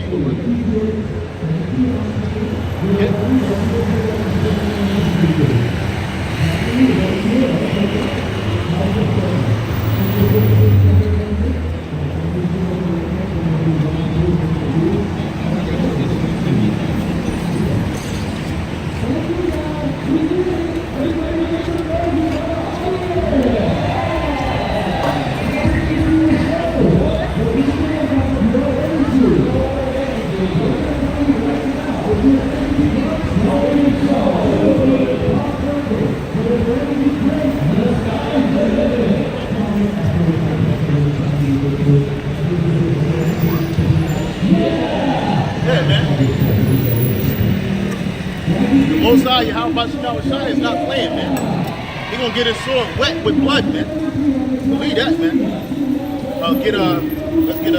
you go, brother. Okay. Most High, Yahweh Shai is not playing, man. He gonna get his sword wet with blood, man. Believe that, man. Let's get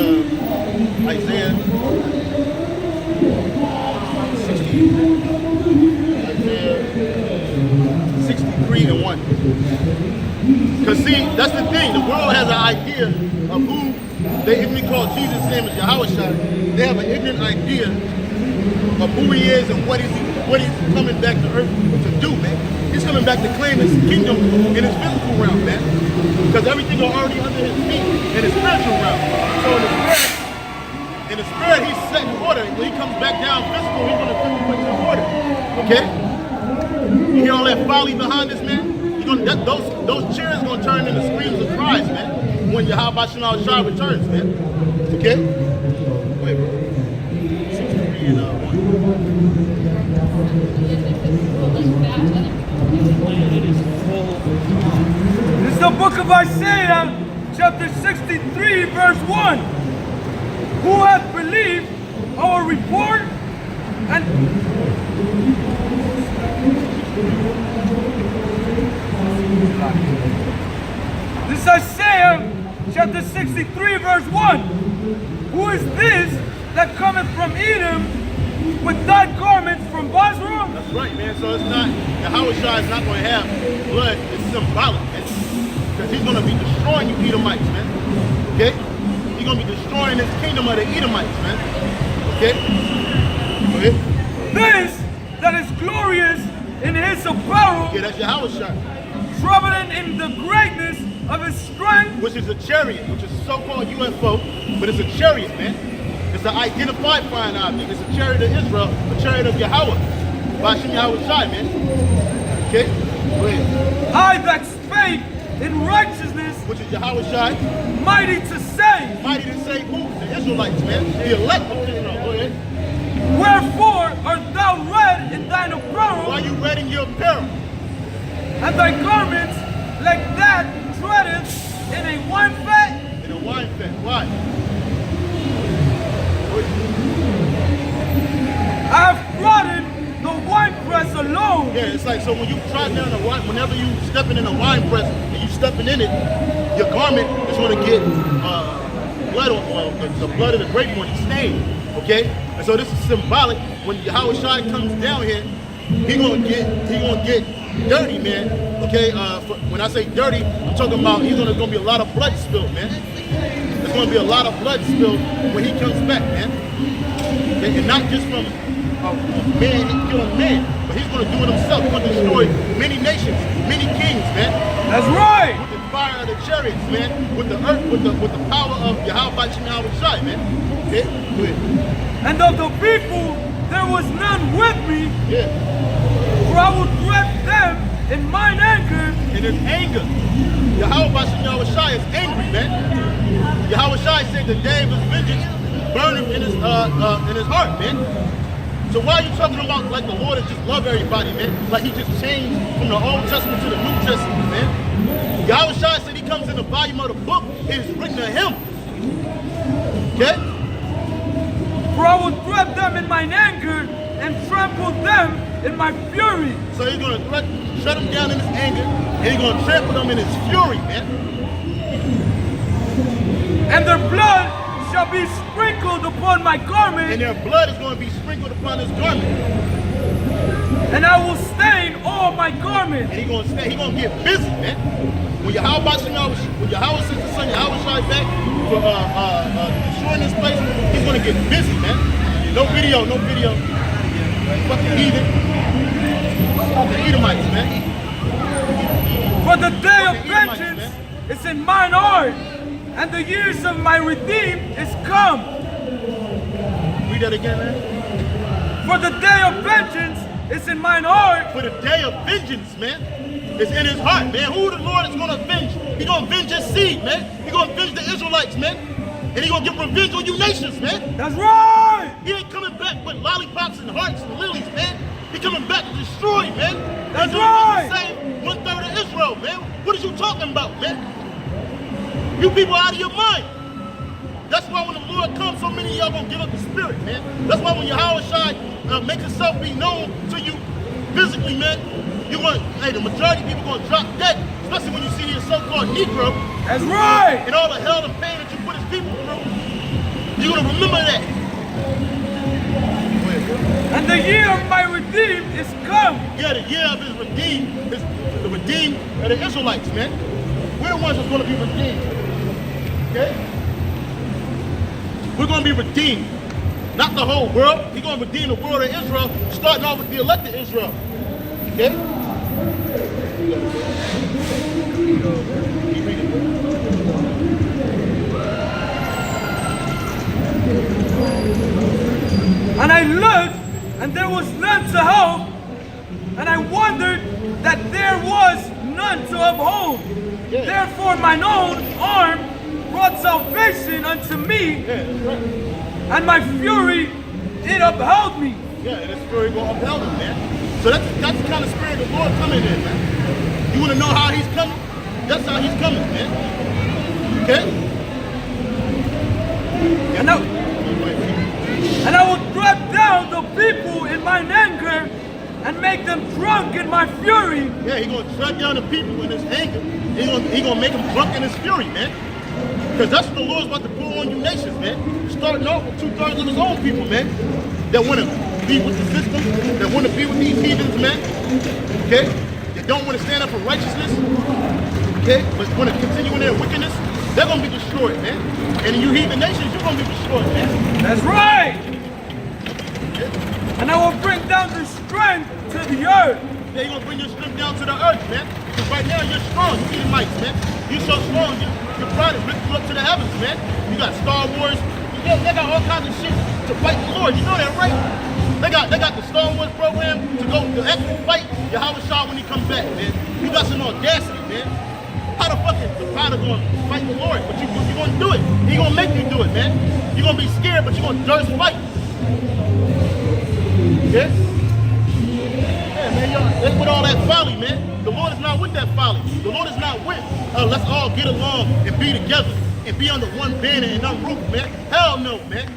Isaiah 63 and 1. Cause see, that's the thing. The world has an idea of who they even call Jesus' name is Yahweh Shai. They have an ignorant idea of who he is and what he's coming back to earth to do, man. He's coming back to claim his kingdom in his physical realm, man. Because everything is already under his feet in his spiritual realm. So in the spirit, he's setting order. When he comes back down physical, he's going to put things in order. Okay? You hear all that folly behind this, man? Those cheers going to turn into screams and cries, man. When Yahweh Shai returns, man. Okay? Wait, bro. 63 and 1. This is the book of Isaiah, chapter 63, verse 1. Who hath believed our report? And this is Isaiah, chapter 63, verse 1. Who is this that cometh from Edom with thy garments from Basra? That's right, man. So it's not, Yahweh Shai is not going to have blood. It's symbolic, man. Because he's going to be destroying you Edomites, man. Okay? He's going to be destroying this kingdom of the Edomites, man. Okay? Go ahead. This that is glorious in his apparel, Yeah, that's Yahweh Shai. traveling in the greatness of his strength, Which is a chariot, which is a so-called UFO, but it's a chariot, man. It's an identified flying object. It's a chariot of Israel, a chariot of Yahweh. Bashim Yahweh Shai, man. Okay? Go ahead. I that spake in righteousness, Which is Yahweh Shai. mighty to save. Mighty to save who? The Israelites, man. The elect of Israel. Go ahead. Wherefore art thou red in thine apparel, Why you red in your apparel? and thy garments like that treadeth in a wine fat? In a wine fat. Why? I have trodden the winepress alone. Yeah, it's like, so when you trot down the wine, whenever you stepping in a wine press and you stepping in it, your garment is going to get blood on the blood of the grape one stained. Okay? And so this is symbolic. When Yahweh Shai comes down here, he gonna get dirty, man. Okay? When I say dirty, I'm talking about gonna be a lot of blood spilled, man. There's gonna be a lot of blood spilled when he comes back, man. Okay? And not just from man killing man, but he's gonna do it himself. He's gonna destroy many nations, many kings, man. That's right. With the fire of the chariots, man. With the earth, with the power of Yahweh Shai, man. Okay? Go ahead. And of the people there was none with me, Yeah. for I will threat them in mine anger. In his anger. Yahweh Shai is angry, man. Yahweh Shai said the day of his vengeance burn him in his heart, man. So why are you talking about like the Lord is just love everybody, man? Like he just changed from the Old Testament to the New Testament, man. Yahweh Shai said he comes in the volume of the book, it is written of him. Okay? For I will threat them in mine anger and trample them in my fury. So he's gonna shut him down in his anger, and he's gonna trample them in his fury, man. And their blood shall be sprinkled upon my garment, And their blood is gonna be sprinkled upon his garment. and I will stain all my garments. And he's gonna get busy, man. When Yahweh sent the son Yahweh Shai back for destroying this place, he's gonna get busy, man. No video. Fucking heathen. Fucking Edomites, man. For the day of vengeance is in mine heart, and the years of my redeemed is come. Read that again, man. For the day of vengeance is in mine heart. For the day of vengeance, man, is in his heart, man. Who the Lord is going to avenge? He's going to avenge his seed, man. He's going to avenge the Israelites, man. And he's going to get revenge on you nations, man. That's right. He ain't coming back with lollipops and hearts and lilies, man. He's coming back to destroy, man. That's he's right. The same 1/3 of Israel, man. What are you talking about, man? You people out of your mind. That's why when the Lord comes, so many of y'all gonna give up the spirit, man. That's why when Yahweh Shai makes himself be known to you physically, man, the majority of people gonna drop dead, especially when you see your so-called Negro. That's right. And all the hell and pain that you put his people through. You're gonna remember that. And the year of my redeemed is come. Yeah, the year of his redeemed is the redeemed of the Israelites, man. We're the ones that's gonna be redeemed. Okay? We're going to be redeemed. Not the whole world. He's going to redeem the world of Israel, starting off with the elected Israel. Okay? Keep reading. And I looked, and there was none to help, and I wondered that there was none to uphold. Yeah. Therefore mine own arm brought salvation unto me, Yeah, that's right. and my fury, it upheld me. Yeah, and this story going to upheld him, man. So that's the kind of spirit the Lord coming in, man. You want to know how he's coming? That's how he's coming, man. Okay? And I will drag down the people in mine anger and make them drunk in my fury. Yeah, he's going to drag down the people in his anger. He's going to make them drunk in his fury, man. Because that's what the Lord's about to pour on you nations, man. Starting off with 2/3 of his own people, man. That want to be with the system, that want to be with these heathens, man. Okay? That don't want to stand up for righteousness. Okay? But want to continue in their wickedness. They're going to be destroyed, man. And you heathen nations, you're going to be destroyed, man. That's right. Okay? And I will bring down the strength to the earth. Yeah, you're going to bring your strength down to the earth, man. Because right now you're strong, you Edomites, man. You're so strong, your pride has lifted you up to the heavens, man. You got Star Wars. Yeah, they got all kinds of shit to fight the Lord. You know that, right? They got the Star Wars program to go to actually fight Yahweh Shai when he comes back, man. You got some audacity, man. How the fuck is the Father going to fight the Lord? But you're going to do it. He's going to make you do it, man. You're going to be scared, but you're going to just fight. Yeah? Yeah, man, that's with all that folly, man. The Lord is not with that folly. The Lord is not with, let's all get along and be together and be under one banner and one roof, man. Hell no, man.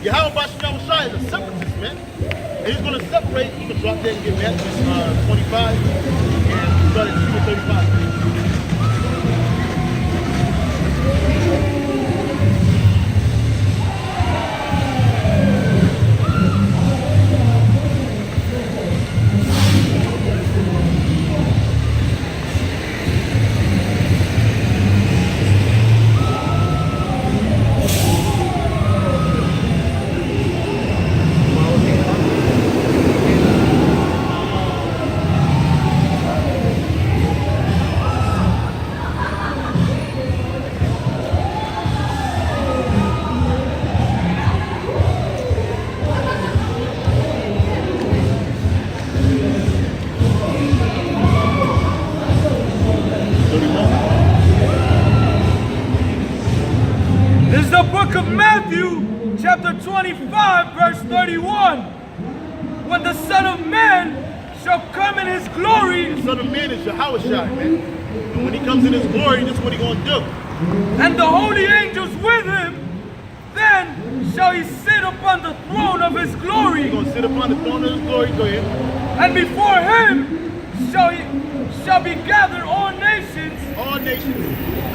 Yahweh Shai is a separatist, man. And he's going to separate. You can drop that and get that. 25 and start at 35. Book of Matthew, chapter 25, verse 31. When the Son of Man shall come in his glory. The Son of Man is Yahweh Shai, man. And when he comes in his glory, this is what he's going to do. And the holy angels with him, then shall he sit upon the throne of his glory. He's going to sit upon the throne of his glory. Go ahead. And before him shall be gathered all nations. All nations.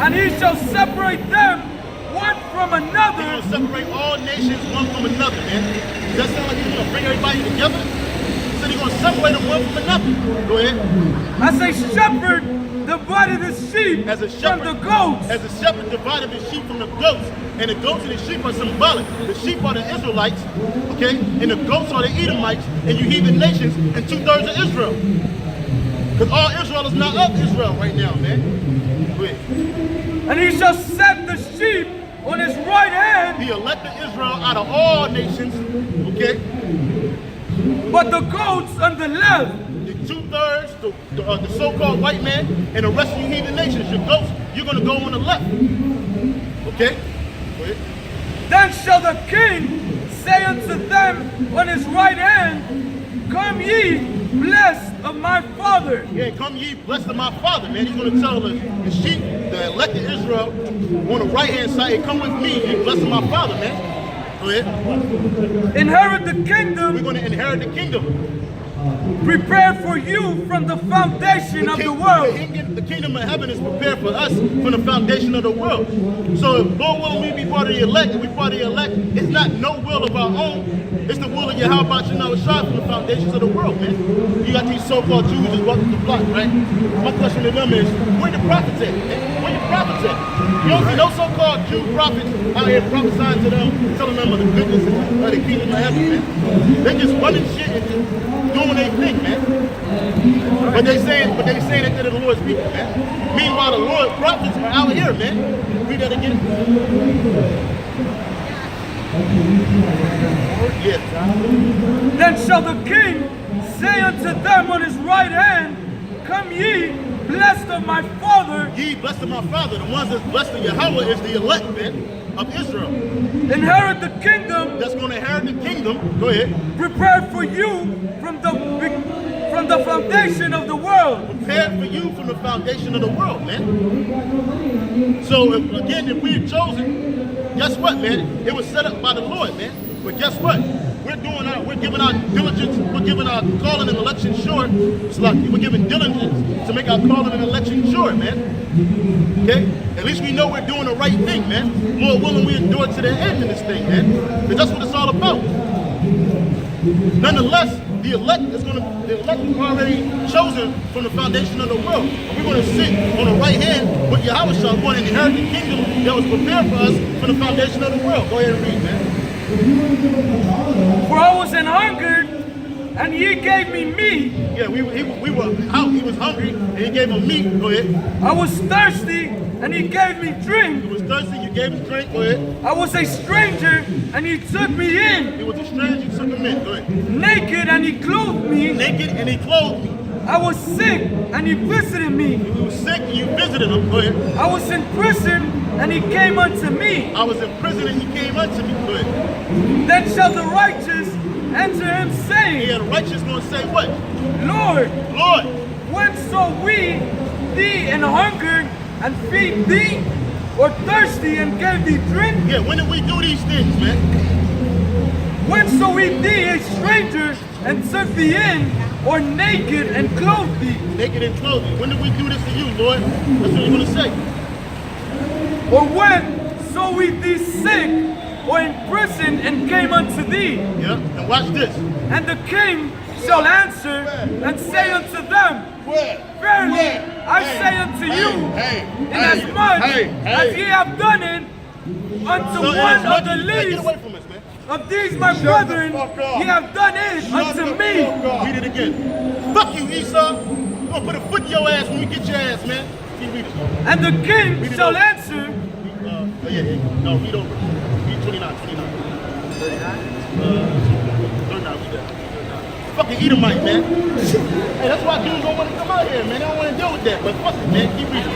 And he shall separate them one from another. He's going to separate all nations one from another, man. Does that sound like he's going to bring everybody together? It said he's going to separate them one from another. Go ahead. As a shepherd divided the sheep As a from shepherd, the goats. As a shepherd divided the sheep from the goats. And the goats and the sheep are symbolic. The sheep are the Israelites, okay? And the goats are the Edomites and you heathen nations and 2/3 of Israel. Because all Israel is not of Israel right now, man. Go ahead. And he shall set the sheep on his right hand, He elected Israel out of all nations, okay? but the goats on the left. The 2/3, the so-called white man, and the rest of you heathen nations, your goats, you're going to go on the left. Okay? Go ahead. Then shall the king say unto them on his right hand, Come ye, blessed of my father. Yeah, come ye blessed of my father, man. He's going to tell the sheep, the elected Israel, on the right-hand side, hey, come with me, ye blessed of my father, man. Go ahead. Inherit the We're kingdom going to inherit the kingdom. prepared for you from the foundation of the world. The kingdom of heaven is prepared for us from the foundation of the world. So if Lord willing we be part of the elect, and we part of the elect, it's not no will of our own. It's the will of Yahweh Shai from the foundations of the world, man. You got these so-called Jews just walking the block, right? My question to them is, where the prophets at? Where the prophets at? You don't see no so-called Jew prophets out here prophesying to them, telling them of the goodness of the kingdom of heaven, man. They just running shit and just doing their thing, man. But they saying that they're the Lord's people, man. Meanwhile, the Lord's prophets are out here, man. Read that again. Yeah. Then shall the king say unto them on his right hand, Come ye, blessed of my father. Ye blessed of my father. The ones that's blessed of Yahweh is the elect, man, of Israel. Inherit the kingdom That's going to inherit the kingdom. Go ahead. prepared for you from the foundation of the world. Prepared for you from the foundation of the world, man. So if we're chosen, guess what, man? It was set up by the Lord, man. But guess what? We're giving our diligence, we're giving our calling and election sure. It's like we're giving diligence to make our calling and election sure, man. Okay? At least we know we're doing the right thing, man. More willing we endure to the end in this thing, man. Because that's what it's all about. Nonetheless, the elect is already chosen from the foundation of the world. And we're going to sit on the right hand with Yahweh Shah, going to inherit the kingdom that was prepared for us from the foundation of the world. Go ahead and read, man. For I was an hungered, and ye gave me meat. Yeah, we were out. He was hungry, and he gave him meat. Go ahead. I was thirsty, and he gave me drink. He was thirsty. You gave him drink. Go ahead. I was a stranger, and he took me in. He was a stranger. You took him in. Go ahead. Naked, and he clothed me. Naked, and he clothed me. I was sick, and he visited me. He was sick, and you visited him. Go ahead. I was in prison, and he came unto me. I was in prison, and he came unto me. Go ahead. Then shall the righteous answer him, saying, Yeah, the righteous going to say what? Lord, Lord, when saw we thee and hungered, and feed thee, or thirsty, and gave thee drink? yeah, when did we do these things, man? When saw we thee a stranger, and took thee in, or naked, and clothed thee? Naked and clothed. When did we do this to you, Lord? That's what you're going to say. Or when saw we thee sick, or in prison, and came unto thee? Yeah, and watch this. And the king shall answer, and say unto them, Verily, I say unto you, inasmuch as ye have done it unto one of the Get least away from us, man. of these my brethren, ye have done it unto me. Read it again. Fuck you, Esau. We're going to put a foot in your ass when we get your ass, man. Keep reading. And the king shall answer, No, read over. Read 29. 39, read that. Fucking Edomite, man. Hey, that's why dudes don't want to come out here, man. They don't want to deal with that. But fuck it, man. Keep reading.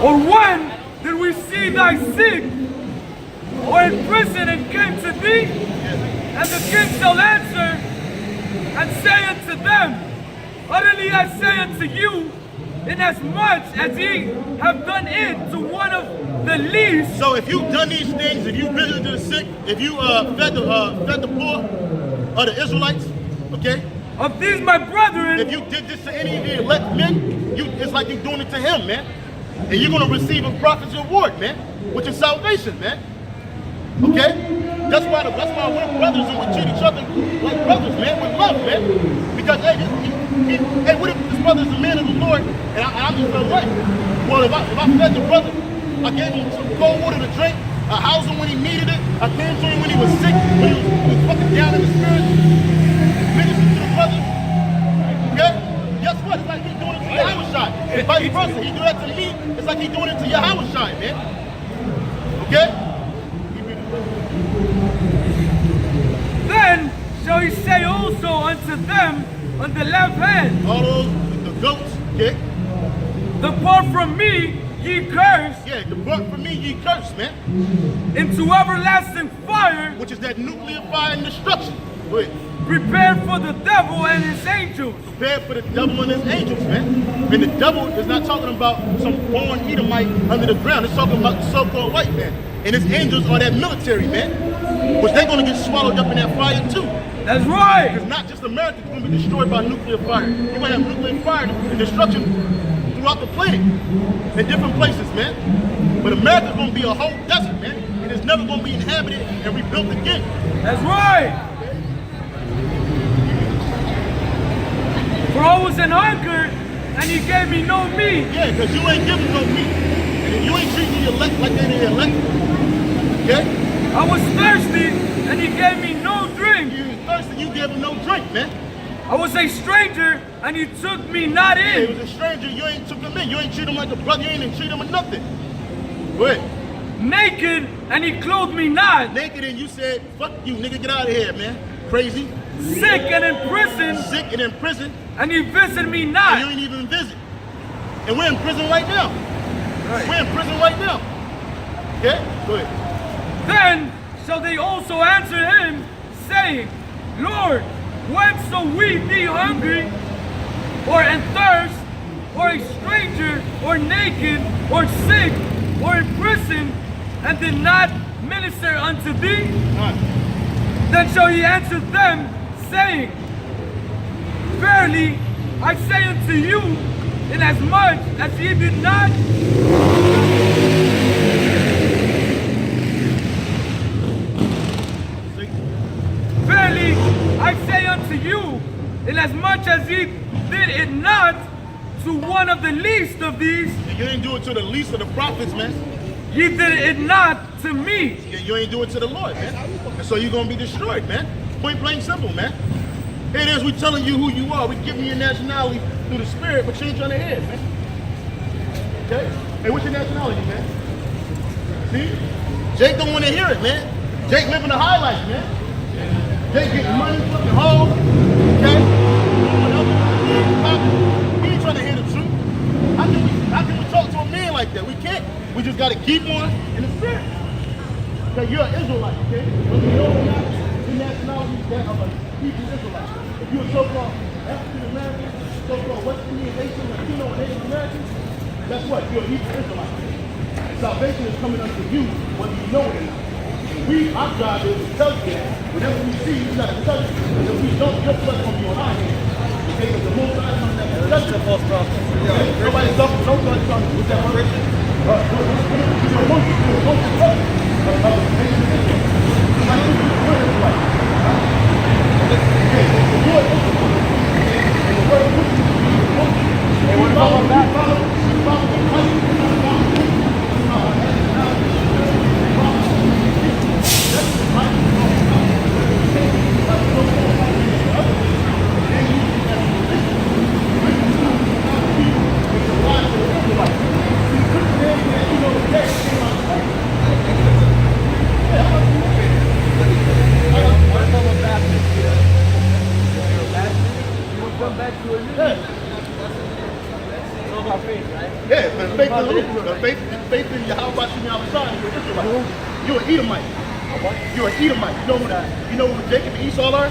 Or when did we see thy sick, or in prison, and came to thee? And the king shall answer, and say unto them, Utterly I say unto you, inasmuch as ye have done it to one of the least. So if you've done these things, if you visited the sick, if you fed the poor, or the Israelites, okay? Of these my brethren, If you did this to any of the elect men, it's like you're doing it to him, man. And you're going to receive a prophet's reward, man, which is salvation, man. Okay? That's why we're brothers and we treat each other like brothers, man, with love, man. Because, hey, hey, what if this brother is a man of the Lord, and I just feel right? Well, if I fed the brother, I gave him some cold water to drink, I housed him when he needed it, I came to him when he was sick, when he was fucking down in the spirit, ministered to the brother, okay? Guess what? It's like he's doing it to Yahushua. And vice versa, he do that to me, it's like he's doing it to Yahushua, man. Okay? Then shall he say also unto them on the left hand, All those, the goats, okay? Depart from me, ye cursed, Yeah, depart from me, ye cursed, man. into everlasting fire, Which is that nuclear fire and destruction. Go ahead. prepared for the devil and his angels. Prepared for the devil and his angels, man. And the devil is not talking about some born Edomite under the ground. It's talking about the so-called white man. And his angels are that military, man. Which they're going to get swallowed up in that fire, too. That's right. Because not just America is going to be destroyed by nuclear fire. You're going to have nuclear fire and destruction throughout the planet. In different places, man. But America's going to be a whole desert, man. And it's never going to be inhabited and rebuilt again. That's right. For I was an hunger, and he gave me no meat. Yeah, because you ain't giving no meat. And you ain't treating the elect like they the elect. Okay? I was thirsty, and he gave me no drink. You was thirsty, you gave him no drink, man. I was a stranger, and he took me not Yeah, he in. was a stranger, you ain't took him in. You ain't treat him like a brother, you ain't even treat him with nothing. Go ahead. Naked, and he clothed me not. Naked and you said, fuck you, nigga, get out of here, man. Crazy. Sick and in prison, Sick and in prison, and he visited me and you not. ain't even visit. And we're in prison right now. We're in prison right now. Okay? Go ahead. Then shall they also answer him, saying, Lord, when saw we thee hungry, or in thirst, or a stranger, or naked, or sick, or in prison, and did not minister unto thee? All right. Then shall he answer them, saying, Verily, I say unto you, inasmuch as ye did not See? Verily, I say unto you, inasmuch as ye did it not to one of the least of these, And you ain't do it to the least of the prophets, man. ye did it not to me. Yeah, you ain't do it to the Lord, man. And so you're going to be destroyed, man. Point blank simple, man. Here it is, we telling you who you are. We giving you your nationality through the spirit, but you ain't trying to hear it, man. Okay? Hey, what's your nationality, man? See? Jake don't want to hear it, man. Jake living the high life, man. Jake getting money, fucking hoes. Okay? He ain't trying to hear the truth. How can we talk to a man like that? We can't. We just got to keep on in the spirit. Okay, you're an Israelite, okay? Whether you know or not, your nationality is that of a Hebrew Israelite. If you're a so-called African American, so-called West Indian, Asian, Latino, and Native American, guess what? You're a Hebrew Israelite. Salvation is coming unto you, whether you know it or not. And our job is to tell you that. Whenever we see you, we got to tell you. And if we don't, your blood going to be on our hands. Okay, because the most I come that will tell you. Nobody's talking, nobody's talking. What's that word? Yeah, but faith in Yahweh Shemi outside, you're an Edomite. You're an Edomite. You know who Jacob and Esau are?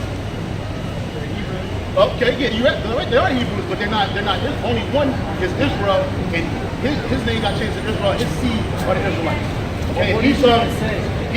Okay, yeah, you're right. They are Hebrews, but they're not. There's only one is Israel, and his name got changed to Israel. His seed are the Israelites. Okay, and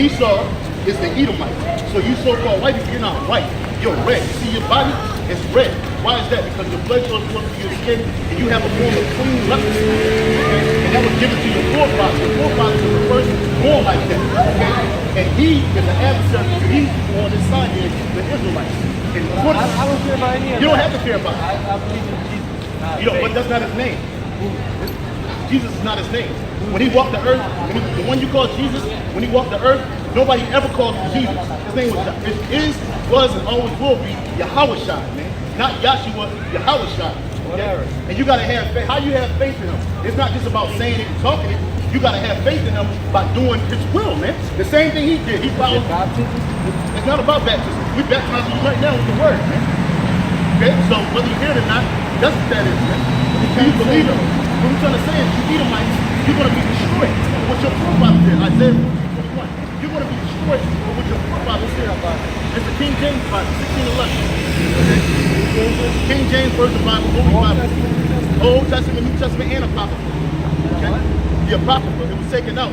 Esau is the Edomite. So you so-called white people, you're not white. You're red. You see your body? It's red. Why is that? Because your blood flows through your skin and you have a form of clean leprosy. Okay? And that was given to your forefathers. Your forefathers were the first born like that. Okay? And he is the adversary. He on his side here, the Israelites. And I don't care about any of that. you don't have to care about it. I believe in Jesus. You know, but that's not his name. Jesus is not his name. When he walked the earth, the one you call Jesus, when he walked the earth, nobody ever called him Jesus. His name was, and always will be Yahweh, man. Not Yahshua, Yahweh. Whatever. And you gotta have faith. How you have faith in him? It's not just about saying it and talking it. You gotta have faith in him by doing his will, man. The same thing he did. He followed. Baptism? It's not about baptism. We baptize you right now with the word, man. Okay, so whether you hear it or not, that's what that is, man. You believe it. What I'm trying to say is, you Edomites, you're going to be destroyed for what your forefathers did. Isaiah 14:21. You're going to be destroyed for what your forefathers did. It's the King James Bible, 1611. Okay? King James Version Bible, Holy Bible. Old Testament, New Testament, and Apocrypha. Okay? The Apocrypha, it was taken out.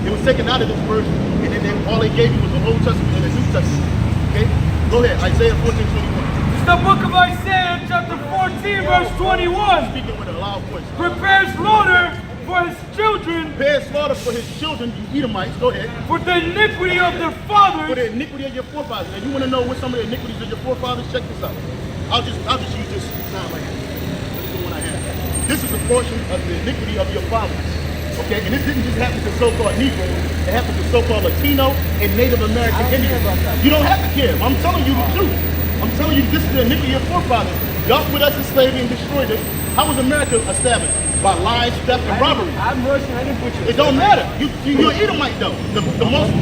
It was taken out of this version, and then all they gave you was the Old Testament and the New Testament. Okay? Go ahead, Isaiah 14:21. The book of Isaiah, chapter 14, verse 21. Speaking with a loud voice. Prepares slaughter for his children, Prepare slaughter for his children, you Edomites. Go ahead. for the iniquity of their For fathers, the iniquity of your forefathers. And you want to know what some of the iniquities of your forefathers? Check this out. I'll just use this sound right here. This is the one I have. This is a portion of the iniquity of your fathers. Okay, and this didn't just happen to so-called Negroes. It happened to so-called Latino and Native American Indians. You don't have to care. I'm telling you the truth. I'm telling you, this is the iniquity of your forefathers. Y'all put us in slavery and destroyed us. How was America established? By lies, theft, and robbery. I'm Russian. I didn't put you. It don't matter. You're an Edomite though.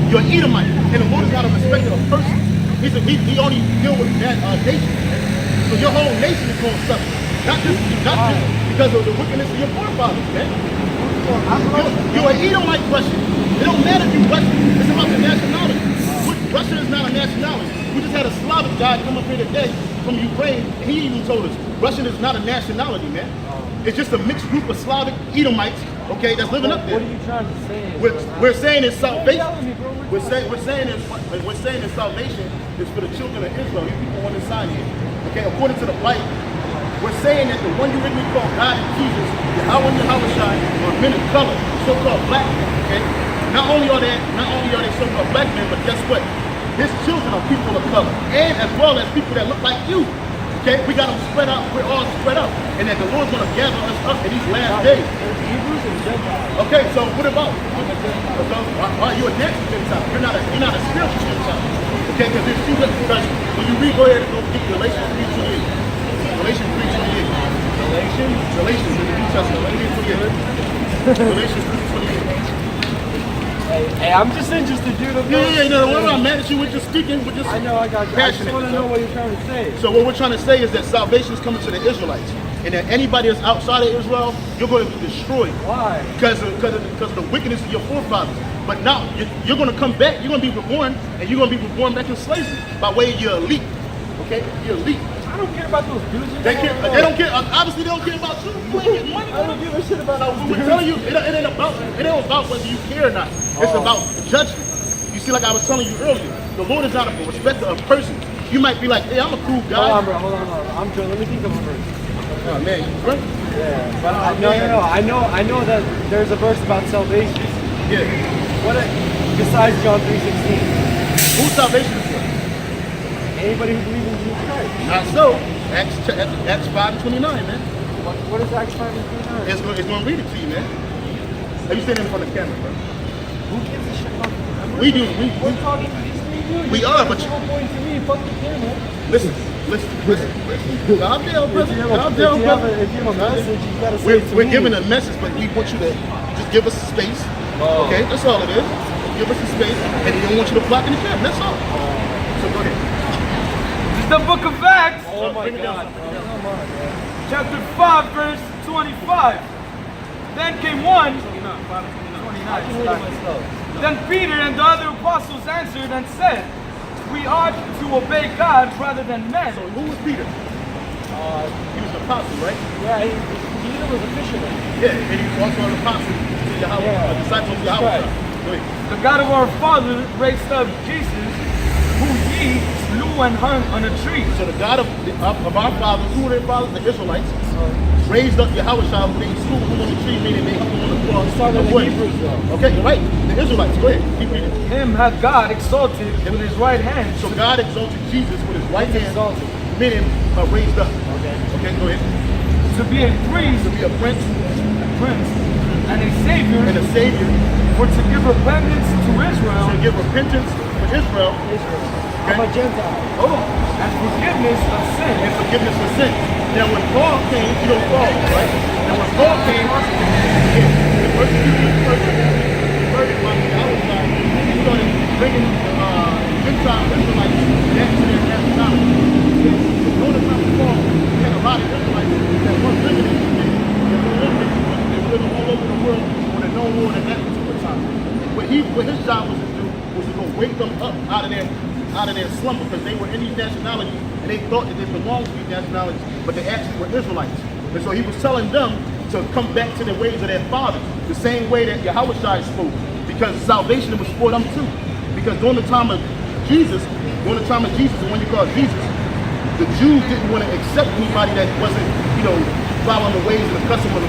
You're an Edomite, and the Lord is not a respecter of persons. He only deal with that nation. So your whole nation is going to suffer. Not just because of the wickedness of your forefathers, man. You're an Edomite Russian. It don't matter if you're Russian. It's about the nationality. Russia is not a nationality. We just had a Slavic guy come up here today from Ukraine, and he even told us Russian is not a nationality, man. It's just a mixed group of Slavic Edomites, okay, that's living up there. What are you trying to say? We're saying it's salvation. Tell me, bro. We're saying it's salvation is for the children of Israel. You people on this side here, okay? According to the Bible, we're saying that the one you really call God and Jesus, Yahweh and Yahweh are men of color, so-called black men, okay? Not only are they so-called black men, but guess what? His children are people of color, and as well as people that look like you. Okay, we got them spread out. We're all spread out, and that the Lord's going to gather us up in these last days. Hebrews and Gentiles. Okay, so what about? Are you a natural Gentile? You're not a spiritual Gentile. Okay, because there's two different versions. When you read, go ahead and go get Galatians 3:28. Galatians 3:28. Galatians in the New Testament. Galatians 3:28. Hey, I'm just interested, dude. No, we're not mad at you. We're just speaking. We're just I know, I got you. passionate. I just want to know what you're trying to say. So what we're trying to say is that salvation is coming to the Israelites, and that anybody that's outside of Israel, you're going to be destroyed. Why? Because of the wickedness of your forefathers. But now you're going to come back. You're going to be reborn, and you're going to be reborn back in slavery by way of your elite. Okay, your elite. I don't care about those dudes. They don't care. Obviously, they don't care about you. You ain't getting money. I don't give a shit about those We're dudes. telling you, it ain't about whether you care or not. It's about judgment. You see, like I was telling you earlier, the Lord is not a respecter of persons. You might be like, hey, I'm a cool guy. Hold on. I'm drunk. Let me think of a verse. Oh man, you drunk? Yeah, but no. I know that there's a verse about salvation. Yeah. Besides John 3:16? Whose salvation is for? Anybody who believes in Jesus Christ. Not so. Acts 5:29, man. What is Acts 5:29? It's going to read it to you, man. Are you standing in front of the camera, bro? Who gives a shit about the We do. We're talking to these three dudes. We are, but you're pointing to me. Fuck the camera. Listen. Calm down, brother. Calm down, brother. If you have a message, you gotta say it to We're me. giving a message, but we want you to just give us space. Oh. Okay, that's all it is. Give us some space, and we don't want you to block in the camera. That's all. So go ahead. This is the book of Acts, Oh my Bring it God. down. Come on, man. chapter 5, verse 25. Then came one, I can read it myself. then Peter and the other apostles answered and said, we ought to obey God rather than men. So who was Peter? He was an apostle, right? Yeah, Peter was a fisherman. Yeah, and he was also an apostle to Yahweh, Yeah. a disciple of Yahweh. Right. Go ahead. The God of our fathers raised up Jesus, who ye slew and hung on a tree. So the God of our fathers, who were their fathers? The Israelites, raised up Yahweh who they slew him on the tree, meaning they hung him on the cross. Started of the wood. Hebrews, though. Okay, you're right. The Israelites. Go ahead. Keep reading. Him hath God exalted with his right hand. So God exalted Jesus with his right hand, Exalted. meaning raised up. Okay. Okay, go ahead. To be a priest, To be a prince and a savior, and a savior, for to give repentance to Israel, to give repentance for Israel, Israel. I'm a Gentile. hold on, and forgiveness of sin. and forgiveness of sin. Now when Paul came, you know Paul, right? Now when Paul came, the persecuted by the outside, he started bringing Gentile Israelites back to their nationality. During the time of Paul, we had a lot of Israelites that weren't living in Judea. They were living all over the world on a known war at that particular time. What his job was to do was to go wake them up out of their slumber, because they were in these nationalities and they thought that they belonged to these nationalities, but they actually were Israelites. And so he was telling them to come back to the ways of their fathers, the same way that Yahweh spoke, because salvation was for them too. Because during the time of Jesus, and when you call Jesus, the Jews didn't want to accept anybody that wasn't, following the ways and the customs of a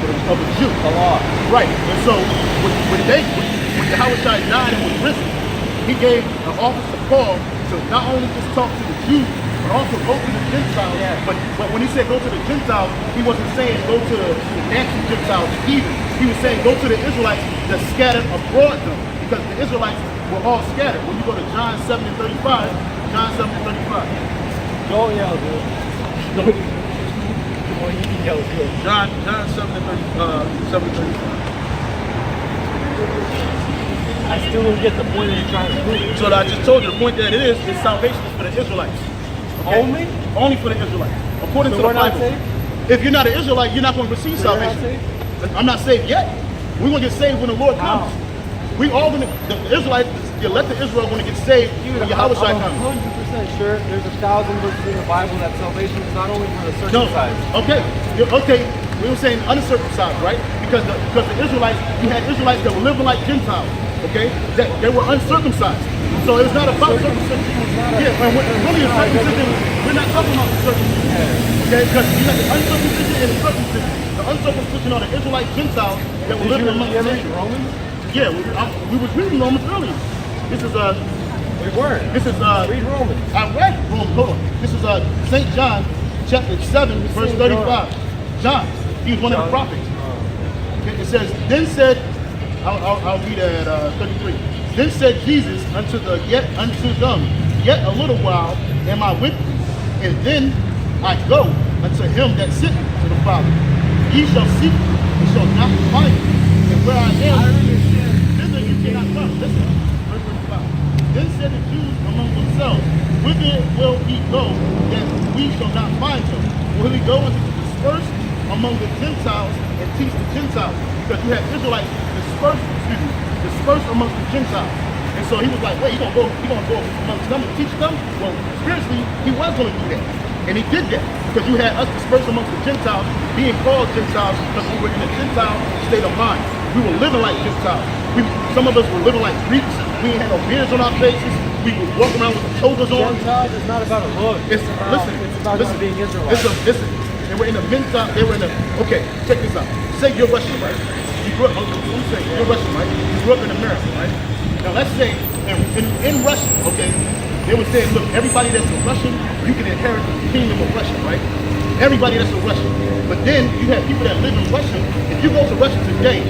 Jew. The law. Right. And so when Yahweh died and was risen, he gave an office to Paul to not only just talk to the Jews, but also go to the Gentiles. Yeah. But when he said go to the Gentiles, he wasn't saying go to the natural Gentiles either. He was saying go to the Israelites that scattered abroad them, because the Israelites were all scattered. When you go to John 7 and 35, Don't yell, dude. Well, you can yell good. John 7 and 35. I still don't get the point that you're trying to prove. So I just told you the point that it is salvation is for the Israelites. Okay? Only for the Israelites. According So to the we're not Bible. saved? If you're not an Israelite, you're not going to receive So you're not salvation. saved? I'm not saved yet. We're going to get saved when the Lord comes. We all going to, the Israelites, the elected Israel going to get saved when Yahweh I'm comes. 100% sure there's 1,000 verses in the Bible that salvation is not only for the circumcised. No. Okay. Okay. We were saying uncircumcised, right? Because the Israelites, you had Israelites that were living like Gentiles. Okay, that they were uncircumcised. So it's not about circumcision. Yeah, and really the circumcision, we're not talking about the circumcision. Okay, because you got the uncircumcision and the circumcision. The uncircumcision are the Israelite Gentiles that were living among the nations. Romans? Yeah, we was reading Romans earlier. This is We weren't. this is Read Romans. I read Romans. Hold on. This is St. John, chapter 7, verse 35. John, he was one of the prophets. Okay, it says, then said. I'll read at 33. Then said Jesus unto them, yet a little while am I with you, and then I go unto him that sent me to the Father. Ye shall seek me, and shall not find me, and where I am, thither you cannot come. Listen, verse 35. Then said the Jews among themselves, whither will he go, that we shall not find him? Will he go into the dispersed among the Gentiles and teach the Gentiles? Because you have Israelites dispersed amongst the Gentiles. And so he was like, wait, he gonna go amongst them and teach them? Well, spiritually, he was gonna do that. And he did that. Because you had us dispersed amongst the Gentiles, being called Gentiles, because we were in a Gentile state of mind. We were living like Gentiles. Some of us were living like Greeks. We ain't had no beards on our faces. We would walk around with the togas on. Gentiles is not about a look. It's about being Israelite. They were in the Gentile, okay, check this out. Say you're Russian, right? You grew up, you're Russian, right? You grew up in America, right? Now let's say in Russia, okay, they were saying, look, everybody that's a Russian, you can inherit the kingdom of Russia, right? Everybody that's a Russian. But then you have people that live in Russia. If you go to Russia today,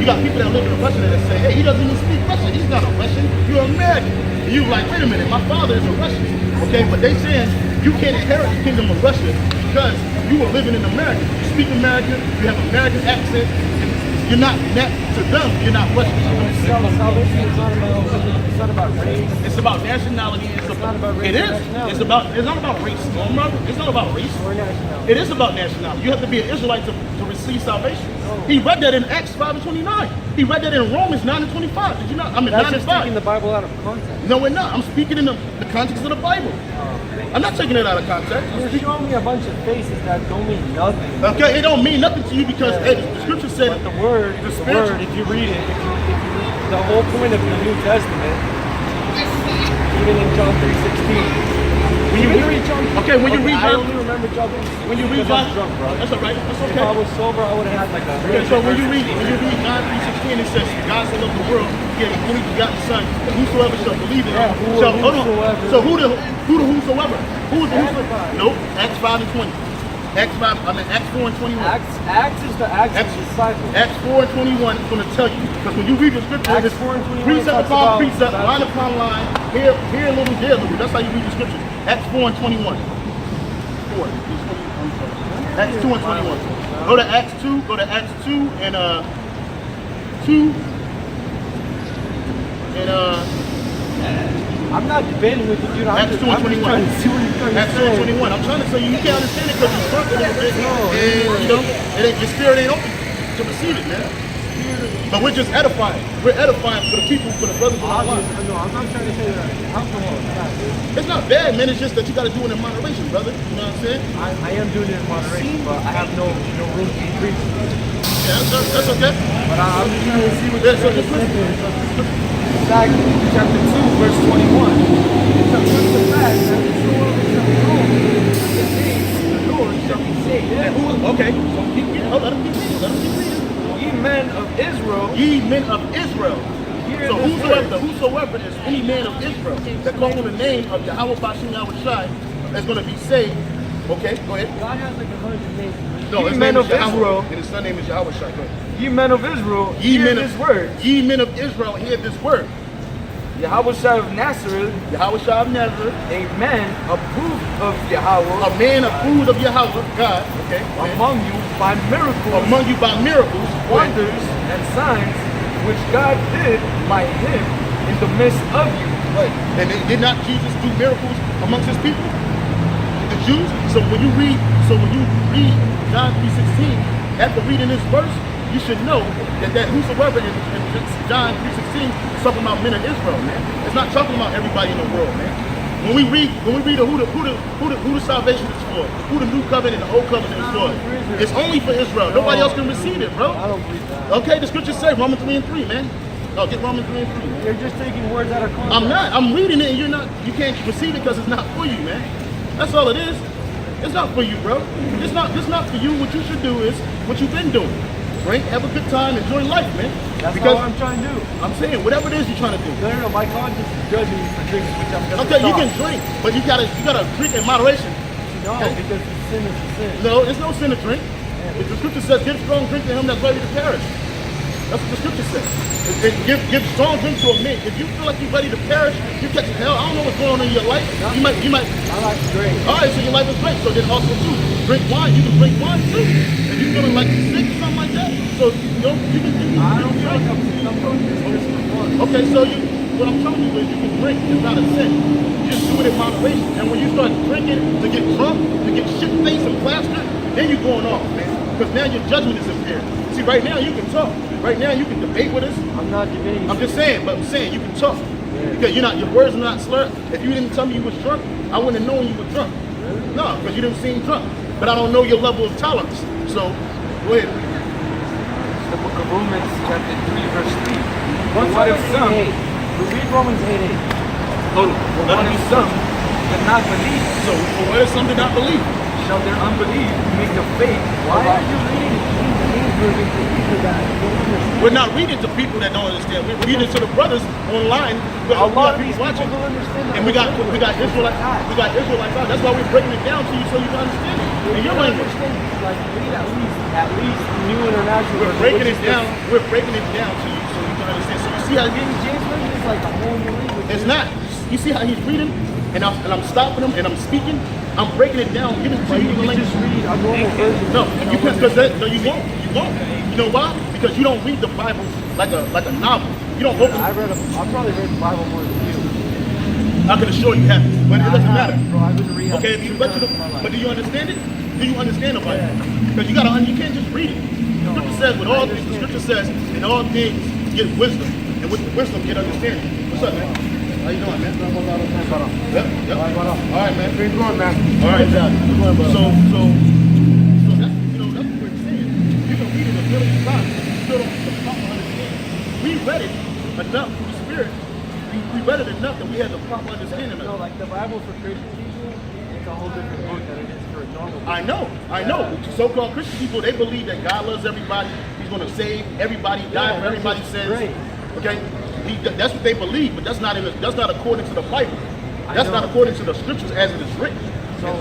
you got people that live in Russia that say, hey, he doesn't even speak Russian. He's not a Russian. You're American. And you're like, wait a minute, my father is a Russian. Okay, but they saying you can't inherit the kingdom of Russia because you were living in America. You speak American, you have American accent, and you're not to them, you're not Russian. Salvation is not about race. It's about nationality. It's not about race. It is. It's not about race. It's not about race. Or nationality. It is about nationality. You have to be an Israelite to receive salvation. Oh. He read that in Acts 5 and 29. He read that in Romans 9 and 25. Did you not? I mean, That's 9 and just 5. taking the Bible out of context. No, we're not. I'm speaking in the context of the Bible. I'm not taking it out of context. You're showing me a bunch of faces that don't mean nothing. Okay, it don't mean nothing to you because hey, the scripture said But the word, if you read it, the whole point of the New Testament, even in John 3:16, we Okay, when you read I John, only remember John. when you read because John, I'm drunk, bro. that's all right. That's If okay. I was sober, I would have had like a. Okay, so when you read John 3:16, it says, God so loved the world, he gave his only begotten Son, that whosoever shall believe in him shall. Hold on. So who the whosoever? Who is the whosoever? Nope. Acts 5 and 20. Acts 4 and 21. Acts is the Acts of the disciples. Acts 4 and 21 is going to tell you, because when you read the scripture, Acts it's 4 and 21 precept talks upon about precept, line baptism. upon line, here a little, there a little. That's how you read the scriptures. Acts 4 and 21. 4. Acts 2 and 21. Go to Acts 2. Go to Acts 2 and 2 and I'm not debating with you, dude. I'm Acts just 2 and 21. trying to see what you're trying to Acts 2 and say. 21. I'm trying to tell you, you can't understand it because you're drunk a little bit, and you know, your spirit ain't open to receive it, man. But we're just edifying. We're edifying for the people, for the brothers in our lives. No, I'm not trying to say that alcohol is bad, dude. It's not bad, man. It's just that you got to do it in moderation, brother. You know what I'm saying? I am doing it in moderation, but I have no room to increase. Yeah, that's okay. But I'm just trying to see what Yeah, you're so trying to just say. Exactly. Chapter 2, verse 21. It's a fact that whosoever shall know the name of the Lord shall be saved. And who? Okay. So keep reading. Oh, let him keep reading. Let him keep reading. Ye men of Israel, Ye men of Israel. hear So this word. whosoever is any man of Israel that calls on the name of Yahweh Bashim Yahweh Shai is going to be saved. Okay, go ahead. God has like 100 names. No, Ye his men name is of Yahweh, Israel, and his son name is Yahweh Shai. Go ahead. ye men of Israel, Ye hear men this of word. Ye men of Israel, hear this word. Yahweh Shai of Nazareth, Yahweh Shai of Nazareth, a man approved of Yahweh, a man approved of Yahweh, God, okay, among you by miracles, among you by miracles, wonders, and signs, which God did by him in the midst of you. Right. And did not Jesus do miracles amongst his people, the Jews? So when you read John 3:16, after reading this verse, you should know that whosoever in John 3:16 is talking about men of Israel, man. It's not talking about everybody in the world, man. When we read who the salvation is for, who the new covenant and the old covenant is for, it's only for Israel. Nobody else can receive it, bro. I don't believe that. Okay, the scriptures say Romans 3 and 3, man. Oh, get Romans 3 and 3. You're just taking words out of context. I'm not. I'm reading it and you can't receive it because it's not for you, man. That's all it is. It's not for you, bro. It's not for you. What you should do is what you've been doing. Drink, have a good time, enjoy life, man. That's because all I'm trying to do. I'm saying whatever it is you're trying to do. No, my conscience is judging me for drinking, which I'm gonna Okay, you stop. can drink, but you gotta drink in moderation. No, Okay? because the sin is the sin. No, it's no sin to drink. If the scripture says, give strong drink to him that's ready to perish. That's what the scripture says. Give strong drink to a man. If you feel like you're ready to perish, you catch hell. I don't know what's going on in your life. You might. My life's great. All right, so your life is great. So then also too, drink wine. You can drink wine too. If you're feeling like you're sick or something like that, so you can I don't feel like I'm sick. I'm doing this for fun. Okay, so what I'm telling you is you can drink. It's not a sin. You just do it in moderation. And when you start drinking to get drunk, to get shit-faced and plastered, then you're going off, man. Because now your judgment is impaired. See, right now you can talk. Right now you can debate with us. I'm not debating. I'm just saying, but I'm saying you can talk. Because your words are not slurred. If you didn't tell me you was drunk, I wouldn't have known you were drunk. No, because you didn't seem drunk. But I don't know your level of tolerance. So, go ahead. The book of Romans, chapter 3, verse 3. What's What if Romans some, 8? Read Romans 8:8. Hold on. what if some did not believe? So, what if some did not believe? Shall their unbelief make the faith? Why are you reading King James Version to people that don't understand? We're not reading to people that don't understand. We're reading to the brothers online. We A lot of people these people watching. don't understand that. And we got Israelites. We got Israelites out. That's why we're breaking it down to you so you can understand it in your language. Like, read at least New International. We're Version, breaking which it is down. We're breaking it down to you so you can understand. So you see how King James Version is like a whole new language. it's not. You see how he's reading, and I'm stopping him and I'm speaking. I'm breaking it down, giving it to But you you in the can language. just read a normal version. No, you can no, you won't. You won't. You know why? Because you don't read the Bible like a novel. You don't open. I probably read the Bible more than you. I can assure you have, but it doesn't matter. Bro, I've been reading. Okay, but do you understand it? Do you understand the Bible? Because you can't just read it. The scripture says with all things, the scripture says in all things get wisdom, and with the wisdom get understanding. What's up, man? How you doing, man? Yep. All right, man. Keep going, man. All right, exactly. So that's that's what we're saying. You can read it a million times, you still don't proper understand. We read it enough through the Spirit. We read it enough that we had the proper understanding of No, it. like the Bible for Christian people, it's a whole different book than it is for a normal book. I know. So-called Christian people, they believe that God loves everybody. He's going to save everybody, die for everybody's sins. Great. Okay, that's what they believe, but that's not according to the Bible. That's not according to the scriptures as it is written. So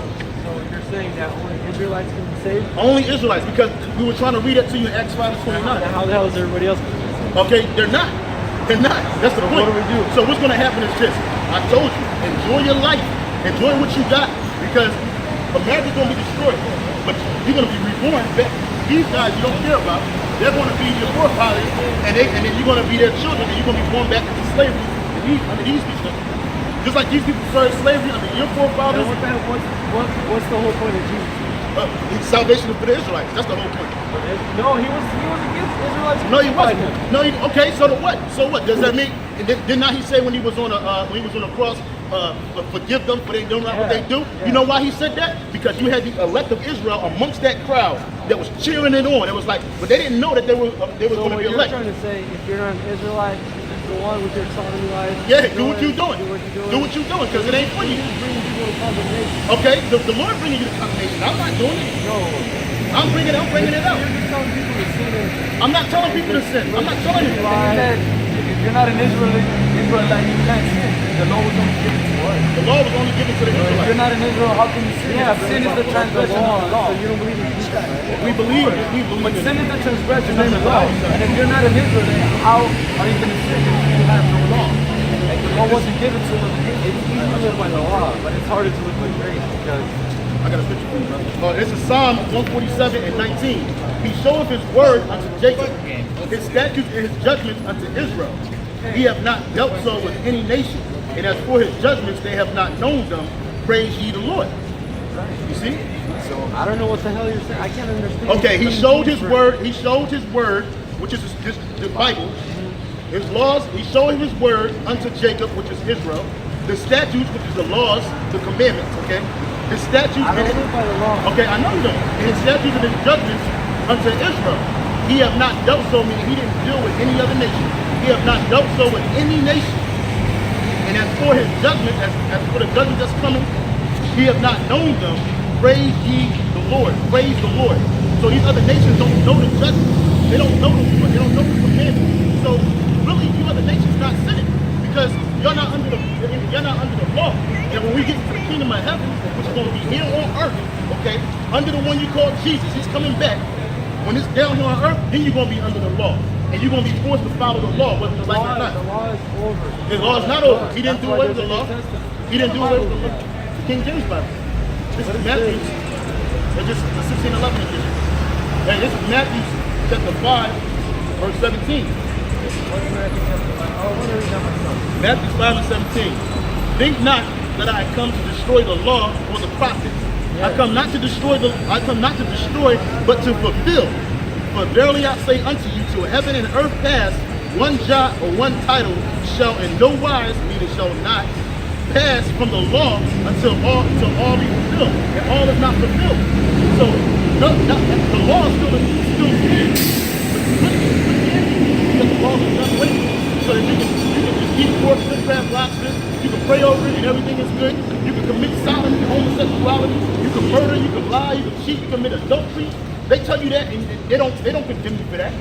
you're saying that only Israelites can be saved? Only Israelites, because we were trying to read that to you in Acts 5:29. How the hell is everybody else going to be saved? Okay, they're not. They're not. That's the point. What do we do? So what's going to happen is this. I told you, enjoy your life. Enjoy what you got, because America's going to be destroyed. But you're going to be reborn back. These guys you don't care about, they're going to be your forefathers, and then you're going to be their children, and you're going to be born back into slavery under these people. Just like these people started slavery under your forefathers. What's the whole point of Jesus? Salvation for the Israelites. That's the whole point. No, he was against Israelites. No, he wasn't. No, okay. So what? So what? Does that mean? Did not he say when he was on a cross, forgive them for they don't know what they do? Yeah. You know why he said that? Because you had the elect of Israel amongst that crowd that was cheering it on. It was like, but they didn't know that they were going to be elect. So you're trying to say, if you're not an Israelite, the one with your sodomy life. Yeah, do what you're doing. Do what you're doing, because it ain't for you. Okay, the Lord bringing you to condemnation. I'm not doing it. No. I'm bringing it out. You're just telling people to sin. I'm not telling people to sin. I'm not telling you. If you're not an Israelite, you can't sin. The law was only given to us. The law was only given to the If Israelites. you're not an Israel, how can you sin? Yeah, Sin is the transgression of the law. So you don't believe in Jesus, right? We believe it. We But believe sin it. is the transgression of the law. And if you're not an Israelite, how are you going to sin if you have no law? Like the law wasn't given to us. It's easy to live by the law, but it's harder to live by grace because I got a picture for you, brother. This is Psalm 147 and 19. He showeth his word unto Jacob, his statutes and his judgments unto Israel. He have not dealt so with any nation, and as for his judgments, they have not known them. Praise ye the Lord. You see? so I don't know what the hell you're saying. I can't understand. Okay, he showed his word. He showed his word, which is the Bible. His laws. He showed his word unto Jacob, which is Israel. The statutes, which is the laws, the commandments. Okay, his statutes. I don't live by the law. Okay, I know you don't. And his statutes and his judgments unto Israel. He have not dealt so, meaning he didn't deal with any other nation. He have not dealt so with any nation. And as for his judgment, as for the judgment that's coming, he have not known them. Praise ye the Lord. Praise the Lord. So these other nations don't know the judgment. They don't know the Lord. They don't know the commandments. So really, you other nations not sinning, because you're not under the law. And when we get to the kingdom of heaven, which is going to be here on earth, okay, under the one you call Jesus, he's coming back. When it's down here on earth, then you're going to be under the law. And you're going to be forced to follow the law, whether you like it or not. The law is over. The law is not over. He didn't do away with the law. He didn't do away with the law. The King James Bible. This is Matthew. It's just the 1611 edition. And this is Matthew chapter 5, verse 17. Matthew 5 and 17. Think not that I come to destroy the law or the prophets. I come not to destroy, but to fulfill. For verily I say unto you, till heaven and earth pass, one jot or one title shall in no wise, meaning shall not, pass from the law until all be fulfilled. And all is not fulfilled. So the law is still here. But the law is done away with. So that you can just eat pork, sit crab, lobster, you can pray over it and everything is good. You can commit sodomy, homosexuality, you can murder, you can lie, you can cheat, you can commit adultery. They tell you that, and they don't condemn you for that.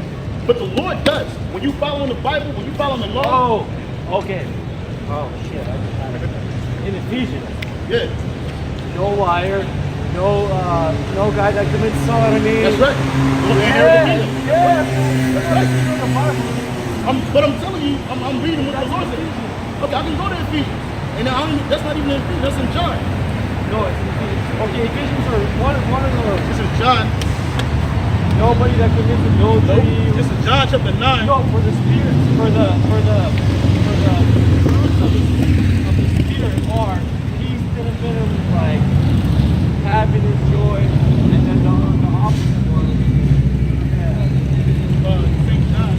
But the Lord does. When you follow the Bible, when you follow the law. Oh, okay. Oh shit! I just had it. In Ephesians, Yeah, no liar, no guy that commits sodomy. that's right. Yeah. That's right. But I'm telling you, I'm reading what the Lord says. Okay, I can go to Ephesians, and that's not even in Ephesians. That's in John. No, it's in Ephesians. Okay, Ephesians are one of those. This is John. Nobody that commits adultery. This is John chapter 9. No, for the spirit, for the fruits of the spirit are peace, benefit, like happiness, joy, and then the opposite one. St. John.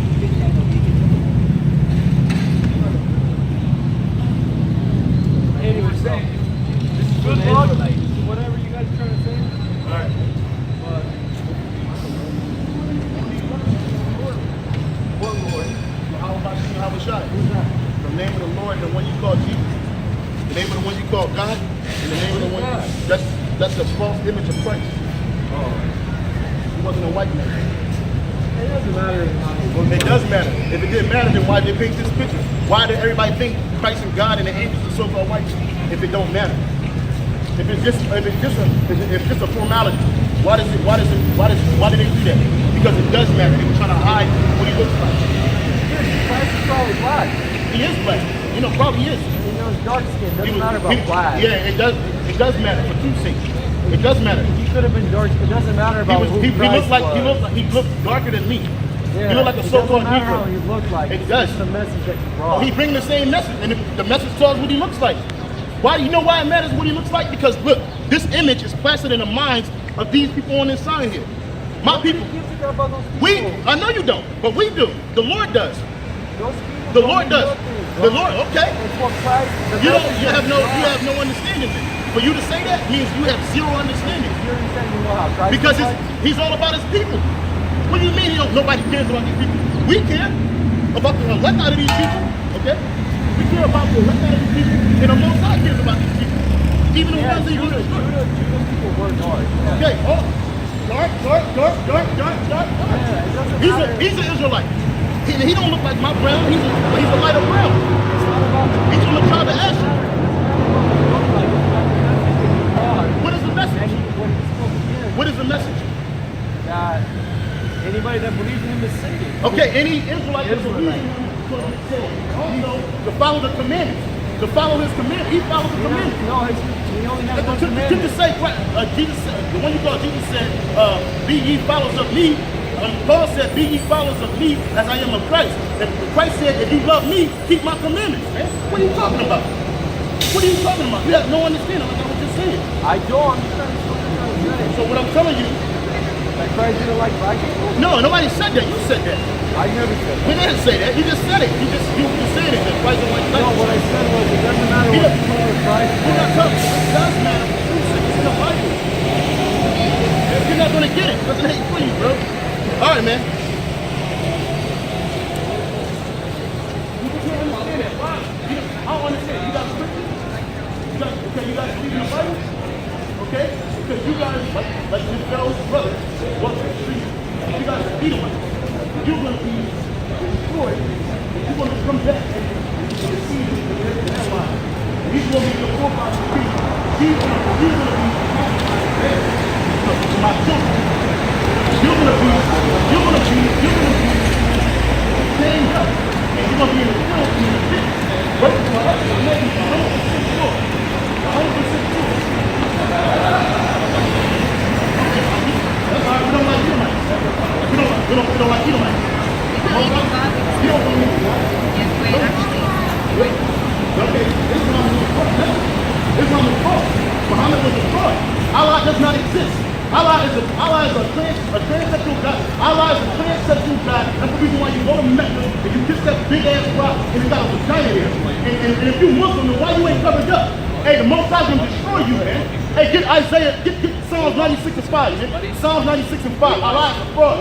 Anyway, so this is Good for the luck. Israelites. Whatever you guys are trying to say. All right. But what Lord? How about Shai? Who's that? The name of the Lord, the one you call Jesus. The name of the one you call God, and the name of the one. That's a false image of Christ. He wasn't a white man. It doesn't matter how he looks. It does matter. If it didn't matter, then why did they paint this picture? Why did everybody think Christ and God and the angels are so-called white? If it don't matter. If it's just a formality, why do they do that? Because it does matter. They were trying to hide what he looks like. Christ is probably black. He is black. You know, probably is. You know, he's dark skin. Doesn't matter about black. Yeah, it does matter for truth's sake. It does matter. He could have been dark. It doesn't matter about who he Christ he looked darker than me. Yeah, he looked like a so-called Negro. How Negro. he looked like. It does. It's the message that he brought. He bring the same message, and the message tells what he looks like. Why? You know why it matters what he looks like? Because look, this image is plastered in the minds of these people on this sign here. My people. I know you don't, but we do. The Lord does. The Lord does. The Lord, okay. You have no understanding. For you to say that means you have zero understanding. Because he's all about his people. What do you mean nobody cares about these people? We care about the elect out of these people, okay? We care about the elect out of these people, and the Most High cares about these people. Even the ones that you destroy. Judah people were dark. Okay, dark. He's an Israelite. He don't look like my brown. He's a lighter brown. He's from the tribe of Asher. What is the message? What is the message? That anybody that believes in him is saved. Okay, any Israelite that believes in him is saved. Also, to follow the commandments. To follow his commandments. He follows the commandments. No, he only has one To commandment. say, Jesus said, the one you call Jesus said, be ye followers of me. Paul said, be ye followers of me as I am of Christ. And Christ said, if you love me, keep my commandments. Man. What are you talking about? What are you talking about? You have no understanding like I was just saying. I don't. I'm just trying to say. So what I'm telling you, That Christ didn't like black people. no, nobody said that. You said that. I never said We that. didn't say that. You just said it. You just said it. That Christ don't like black No, people. what I said was it doesn't matter what you call Christ. We're not talking. It does matter. It's in the Bible. If you're not gonna get it, doesn't hate for you, bro. All right, man. You can't understand it. Why? I don't understand. You got scripture? You guys believe in the Bible? Okay? Because you guys, like your fellow brother, walk the street. You guys are Edomites. You're gonna be destroyed. You're gonna come back and see that line. He's gonna be the forefather of the people. He's gonna be my children. You're gonna be chained up, and you're gonna be in the field in the pit. Wait for us to make you 100% sure. 100% sure. That's why we don't like Edomites. We don't like Edomites. You don't believe in God? Yes, wait, actually. Okay, Islam is false. Muhammad was a fraud. Allah does not exist. Allah is a transsexual God. Allah is a transsexual God. That's the reason why you go to Mecca and you kiss that big ass rock and you got a vagina there. And if you Muslim, then why you ain't covered up? Hey, the Most High gonna destroy you, man. Hey, get Isaiah, get Psalms 96 and 5, man. Psalms 96 and 5. Allah is a fraud.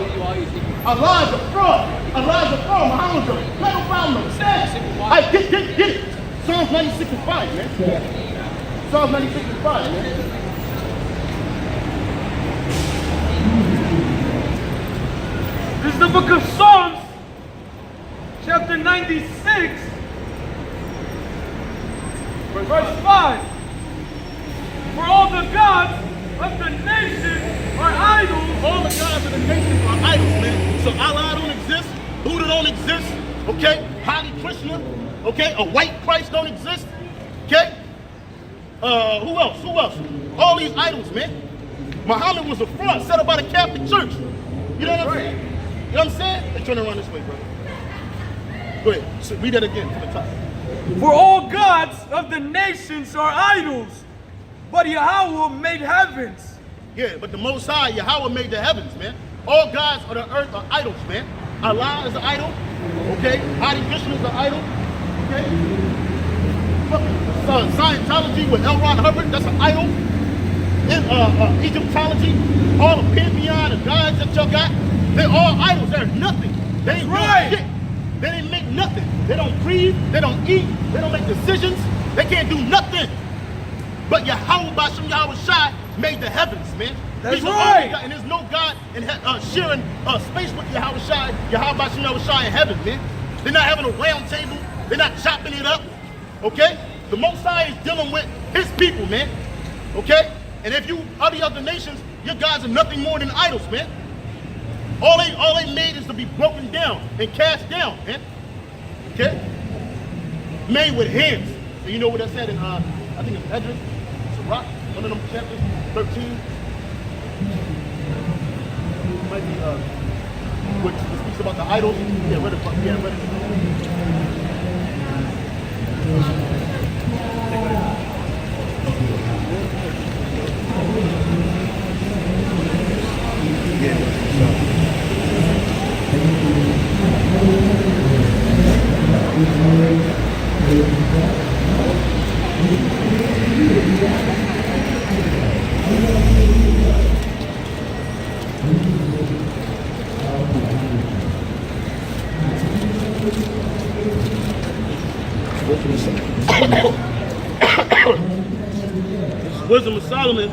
Allah is a fraud. Allah is a fraud. Muhammad's a pedophile, no sex. Hey, get it. Psalms 96 and 5, man. Psalms 96 and 5, man. This is the book of Psalms, chapter 96, verse 5. For all the gods of the nations are idols. All the gods of the nations are idols, man. So Allah don't exist, Buddha don't exist, okay? Hare Krishna, okay? A white Christ don't exist, okay? Who else? All these idols, man. Muhammad was a fraud set up by the Catholic Church. You know what I'm saying? You know what I'm saying? They're trying to run this way, bro. Go ahead. So read that again from the top. For all gods of the nations are idols, but Yahweh made heavens. Yeah, but the Most High, Yahweh made the heavens, man. All gods of the earth are idols, man. Allah is an idol, okay? Hare Krishna is an idol, okay? Scientology with L. Ron Hubbard, that's an idol. Egyptology, all the pantheon of gods that y'all got, they're all idols. They're nothing. They ain't doing shit. They didn't make nothing. They don't breathe. They don't eat. They don't make decisions. They can't do nothing. But Yahweh Bashim Yahweh Shai made the heavens, man. That's He's the right. only God, and there's no God in sharing space with Yahweh Shai, Yahweh Bashim Yahweh Shai in heaven, man. They're not having a round table. They're not chopping it up, okay? The Most High is dealing with his people, man, okay? And if you other nations, your gods are nothing more than idols, man. All they made is to be broken down and cast down, man. Okay? Made with hands. And you know what that said in I think it's Edris, Sirach, one of them chapters, 13. Might be which speaks about the idols. Yeah, read it. Yeah, read Wisdom of Solomon.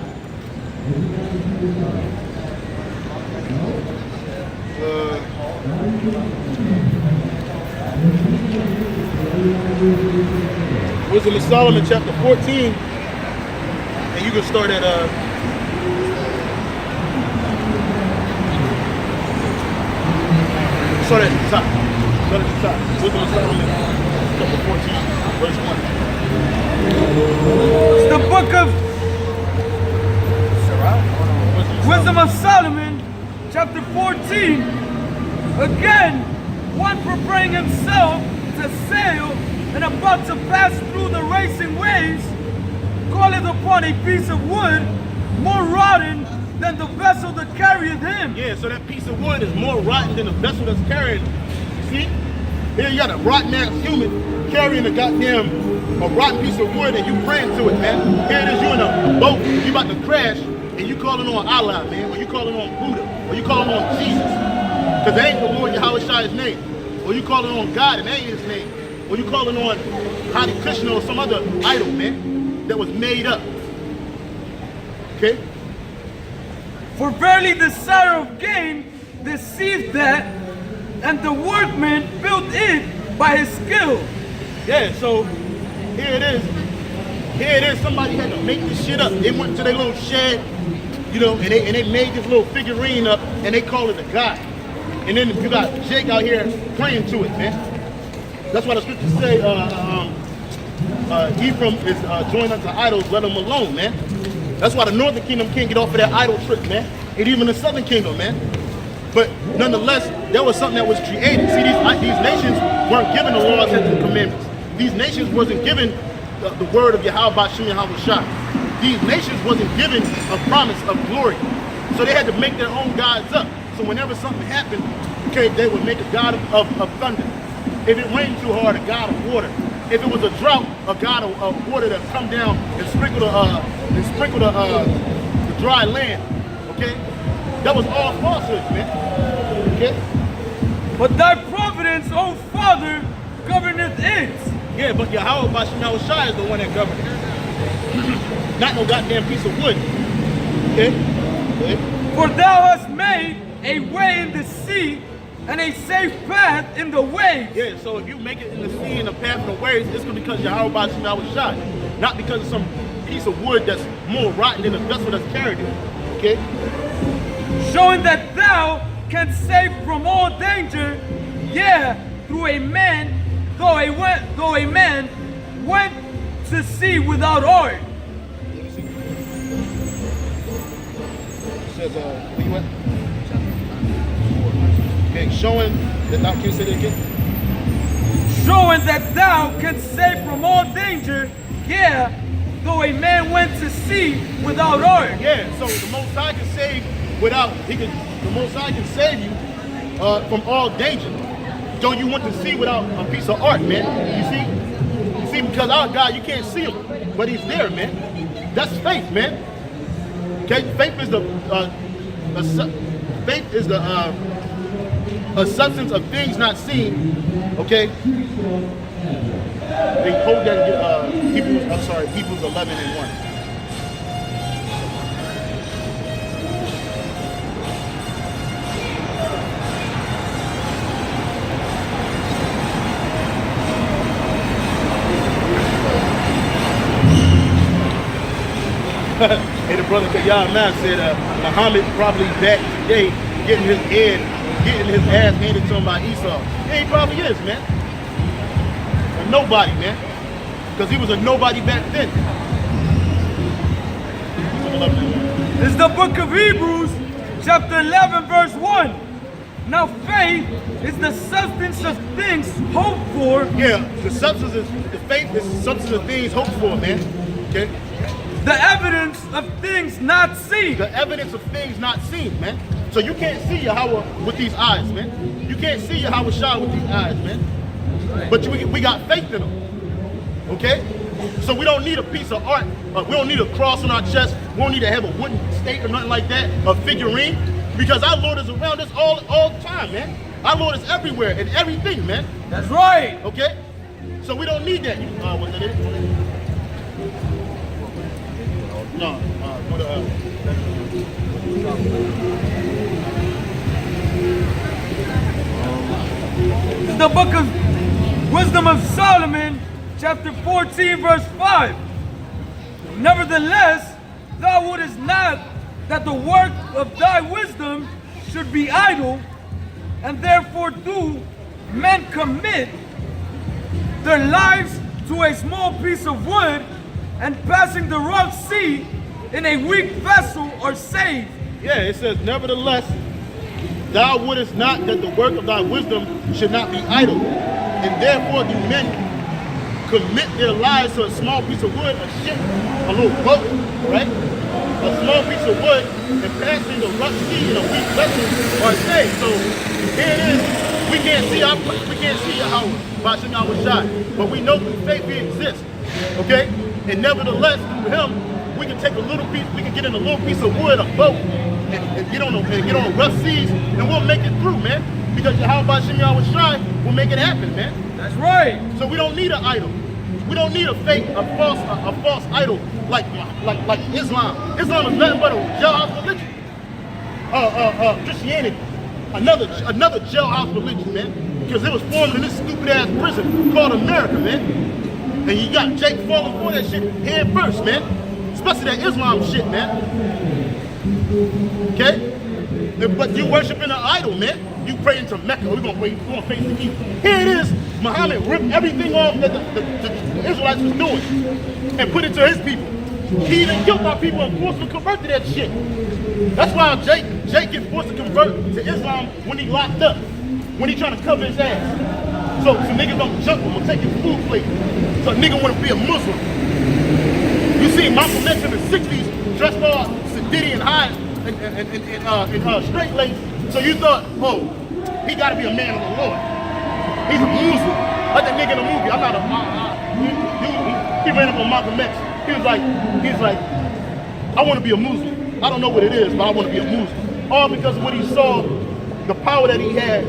Wisdom of Solomon, chapter 14, and you can start at start at the top. Start at the top. Wisdom of Solomon, chapter 14, verse 1. It's the book of Wisdom of Solomon, chapter 14. Again, one preparing himself to sail and about to pass through the racing waves, calleth upon a piece of wood more rotten than the vessel that carrieth him. Yeah, so that piece of wood is more rotten than the vessel that's carrying it. See? Here you got a rotten ass human carrying a goddamn rotten piece of wood and you praying to it, man. Here it is, you in a boat, you about to crash, and you calling on Allah, man, or you calling on Buddha, or you calling on Jesus. Because they ain't the Lord Yahweh Shai's name. Or you calling on God and they ain't his name. Or you calling on Hare Krishna or some other idol, man, that was made up. Okay? For verily the desire of gain deceived that, and the workman built it by his skill. Yeah, so here it is. Here it is, somebody had to make this shit up. They went to their little shed, you know, and they made this little figurine up and they call it a god. And then you got Jake out here praying to it, man. That's why the scriptures say Ephraim is joined unto idols, let him alone, man. That's why the northern kingdom can't get off of that idol trip, man. And even the southern kingdom, man. But nonetheless, there was something that was created. See, these nations weren't given the laws and the commandments. These nations wasn't given the word of Yahweh Bashim Yahweh Shai. These nations wasn't given a promise of glory. So they had to make their own gods up. So whenever something happened, okay, they would make a god of thunder. If it rained too hard, a god of water. If it was a drought, a god of water that come down and sprinkle the dry land. Okay, that was all falsehoods, man. Okay. But thy providence, O Father, governeth it. Yeah, but Yahweh Bashim Yahweh Shai is the one that governed it. Not no goddamn piece of wood. Okay. Okay. For thou hast made a way in the sea and a safe path in the waves. Yeah, so if you make it in the sea and the path of the waves, it's going to be because Yahweh Bashim Yahweh Shai. Not because of some piece of wood that's more rotten than the vessel that's carried it. Okay? Showing that thou canst save from all danger, yeah, through a man, though a man went to sea without art. It says, where you at? Okay, showing that thou, can you say that again? Showing that thou canst save from all danger, yeah, though a man went to sea without art. Yeah, so the Most High can save without, the Most High can save you from all danger. Don't you want to see without a piece of art, man? You see, because our God, you can't see him, but he's there, man. That's faith, man. Okay, faith is a substance of things not seen. Okay, they quote that Hebrews 11:1. brother Kayama said Muhammad probably back today getting his ass handed to him by Esau. Yeah, he probably is, man. A nobody, man. Because he was a nobody back then. It's the book of Hebrews, chapter 11, verse 1. Now faith is the substance of things hoped for. Yeah, the faith is the substance of things hoped for, man. Okay? The evidence of things not seen. The evidence of things not seen, man. So you can't see Yahweh with these eyes, man. You can't see Yahweh Shai with these eyes, man. But we got faith in him. Okay? So we don't need a piece of art. We don't need a cross on our chest. We don't need to have a wooden stake or nothing like that, a figurine. Because our Lord is around us all the time, man. Our Lord is everywhere and everything, man. That's right. Okay? So we don't need that. Was that it? No. It's the book of Wisdom of Solomon, chapter 14, verse 5. Nevertheless, thou wouldest not that the work of thy wisdom should be idle, and therefore do men commit their lives to a small piece of wood, and passing the rough sea in a weak vessel are saved. Yeah, it says, nevertheless, thou wouldest not that the work of thy wisdom should not be idle, and therefore do men commit their lives to a small piece of wood, a ship, a little boat, right? A small piece of wood, and passing the rough sea in a weak vessel are saved. So here it is. We can't see Yahweh, Bashem Yahweh Shai, but we know through faith he exists. Okay? And nevertheless, through him, we can take a little piece, we can get in a little piece of wood, a boat, and get on the rough seas, and we'll make it through, man. Because Yahweh Bashem Yahweh Shai will make it happen, man. That's right. So we don't need an idol. We don't need a false idol like Islam. Islam is nothing but a jailhouse religion. Christianity, another jailhouse religion, man. Because it was formed in this stupid ass prison called America, man. And you got Jake falling for that shit head first, man. Especially that Islam shit, man. Okay? But you worshiping an idol, man. You praying to Mecca. We're gonna face the east. Here it is. Muhammad ripped everything off that the Israelites was doing and put it to his people. He even killed our people and forced them to convert to that shit. That's why Jake gets forced to convert to Islam when he locked up, when he trying to cover his ass. So niggas don't jump him or take his food plate. So a nigga want to be a Muslim. You see Malcolm X in the 60s dressed all sedity and high and straight laced. So you thought, oh, he got to be a man of the Lord. He's a Muslim. Like that nigga in the movie. I'm not a. He ran up on Malcolm X. He was like, I want to be a Muslim. I don't know what it is, but I want to be a Muslim. All because of what he saw, the power that he had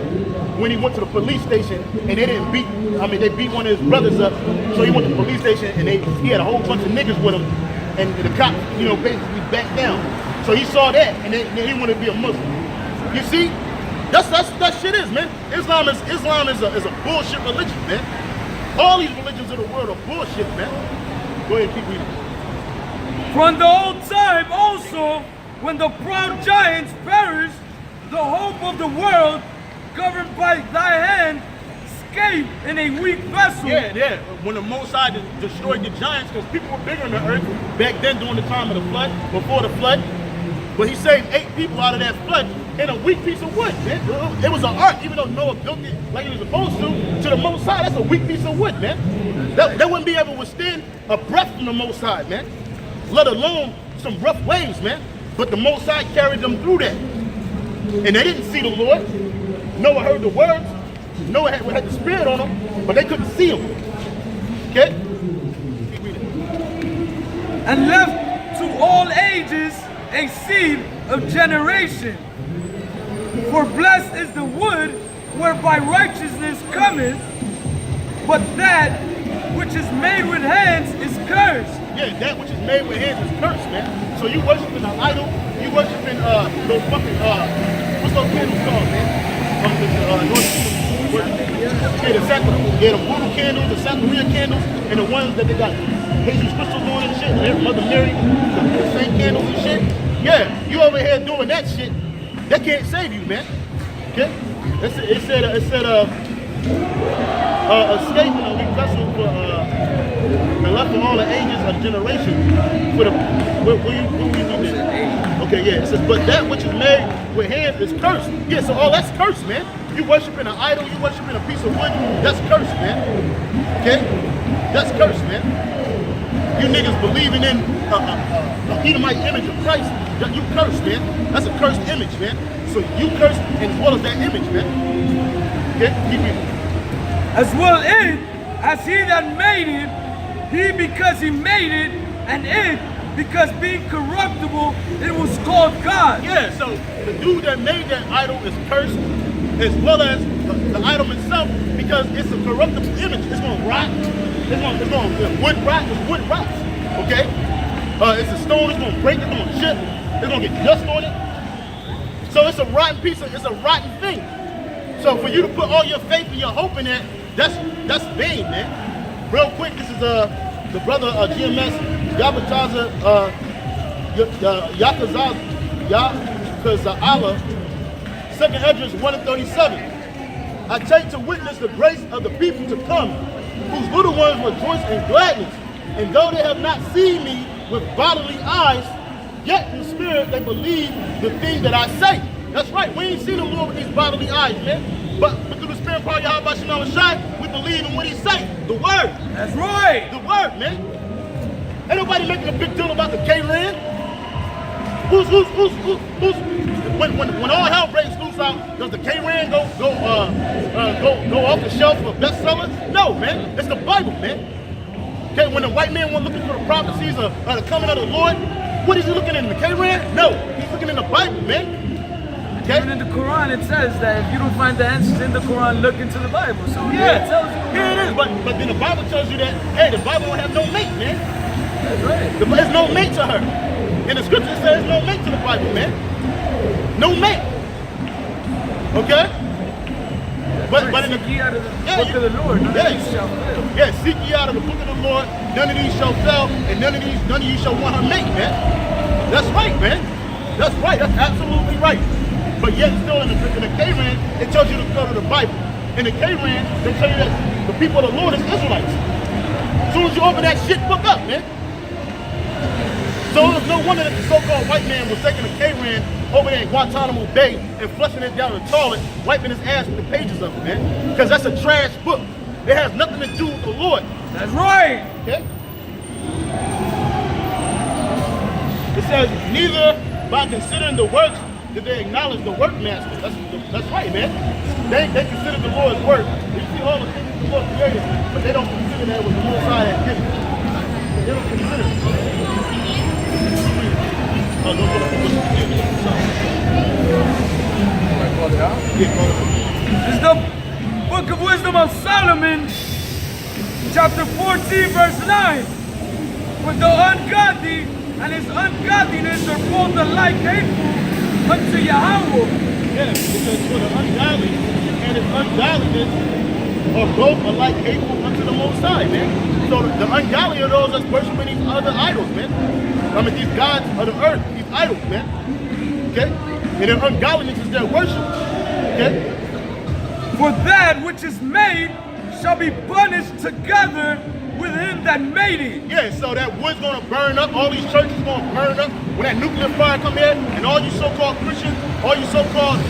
when he went to the police station and they didn't beat. I mean, they beat one of his brothers up. So he went to the police station and he had a whole bunch of niggas with him, and the cops, basically backed down. So he saw that and then he wanted to be a Muslim. You see? That shit is, man. Islam is a bullshit religion, man. All these religions of the world are bullshit, man. Go ahead, keep reading. From the old time also, when the proud giants perished, the hope of the world, governed by thy hand, escaped in a weak vessel. Yeah. When the Most High destroyed the giants, because people were bigger on the earth back then during the time of the flood, before the flood. But he saved 8 people out of that flood in a weak piece of wood, man. It was an ark, even though Noah built it like he was supposed to the Most High. That's a weak piece of wood, man. That wouldn't be able to withstand a breath from the Most High, man. Let alone some rough waves, man. But the Most High carried them through that. And they didn't see the Lord. Noah heard the words. Noah had the Spirit on him, but they couldn't see him. Okay? Keep reading. And left to all ages a seed of generation. For blessed is the wood whereby righteousness cometh, but that which is made with hands is cursed. Yeah, that which is made with hands is cursed, man. So you worshiping an idol, you worshiping those fucking what's those candles called, man? Yeah, the voodoo candles, the Santeria candles, and the ones that they got Jesus crystals on and shit, and Mother Mary, the Saint candles and shit. Yeah, you over here doing that shit, that can't save you, man. Okay? It said a statement of vessel for the left for all the ages of generations. For the what you do that? Okay, yeah. It says, but that which is made with hands is cursed. Yeah, so all that's cursed, man. You worshiping an idol, you worshiping a piece of wood, that's cursed, man. Okay? That's cursed, man. You niggas believing in an Edomite image of Christ, you cursed, man. That's a cursed image, man. So you cursed as well as that image, man. Okay? Keep reading. As well it, as he that made it, he because he made it, and it, because being corruptible, it was called God. Yeah, so the dude that made that idol is cursed, as well as the idol itself, because it's a corruptible image. It's gonna rot. It's gonna wood rot. It's wood rots. Okay. It's a stone. It's gonna break. It's gonna chip. It's gonna get dust on it. So it's a rotten piece of. It's a rotten thing. So for you to put all your faith and your hope in that, that's vain, man. Real quick, this is the brother GMS Yabataza Yakazala. Second Esdras 1:37. I take to witness the grace of the people to come, whose little ones rejoice in gladness. And though they have not seen me with bodily eyes, yet in spirit they believe the thing that I say. That's right, we ain't seen the Lord with these bodily eyes, man. But through the spirit power of Yahweh Shalom Shai, we believe in what he say. The word. That's right. The word, man. Ain't nobody making a big deal about the K-Land. When all hell breaks loose out, does the K-Rand go off the shelf for bestsellers? No, man. It's the Bible, man. Okay, when the white man went looking for the prophecies of the coming of the Lord, what is he looking in the K-Rand? No, he's looking in the Bible, man. Okay? Even in the Quran, it says that if you don't find the answers in the Quran, look into the Bible. So yeah, it tells you. Here it is. But then the Bible tells you that, hey, the Bible don't have no mate, man. That's right. There's no mate to her. And the scripture says no mate to the Bible, man. No mate. Okay? But in the seek ye out of the book of the Lord, none of these shall fail. Yeah, seek ye out of the book of the Lord, none of these shall fail, and none of you shall want her mate, man. That's right, man. That's right. That's absolutely right. But yet still in the K-Rand, it tells you to go to the Bible. In the K-Rand, they tell you that the people of the Lord is Israelites. As soon as you open that shit book up, man. So it's no wonder that the so-called white man was taking a K-Rand over there in Guantanamo Bay and flushing it down the toilet, wiping his ass with the pages of it, man. Because that's a trash book. It has nothing to do with the Lord. That's right. Okay? It says, neither by considering the works did they acknowledge the workmaster. That's right, man. They consider the Lord's work. You see all the things the Lord created, but they don't consider that what the Most High had given. They don't consider it. This is the Book of Wisdom of Solomon, chapter 14, verse 9. For the ungodly and his ungodliness are both alike hateful unto Yahweh. Yeah, because for the ungodly and his ungodliness are both alike hateful unto the Most High, man. So the ungodly are those that's worshiping these other idols, man. I mean, these gods of the earth, these idols, man. Okay? And their ungodliness is their worship. Okay? For that which is made shall be punished together with him that made it. Yeah, so that wood's gonna burn up, all these churches gonna burn up. When that nuclear fire come here, and all you so-called Christians, all you so-called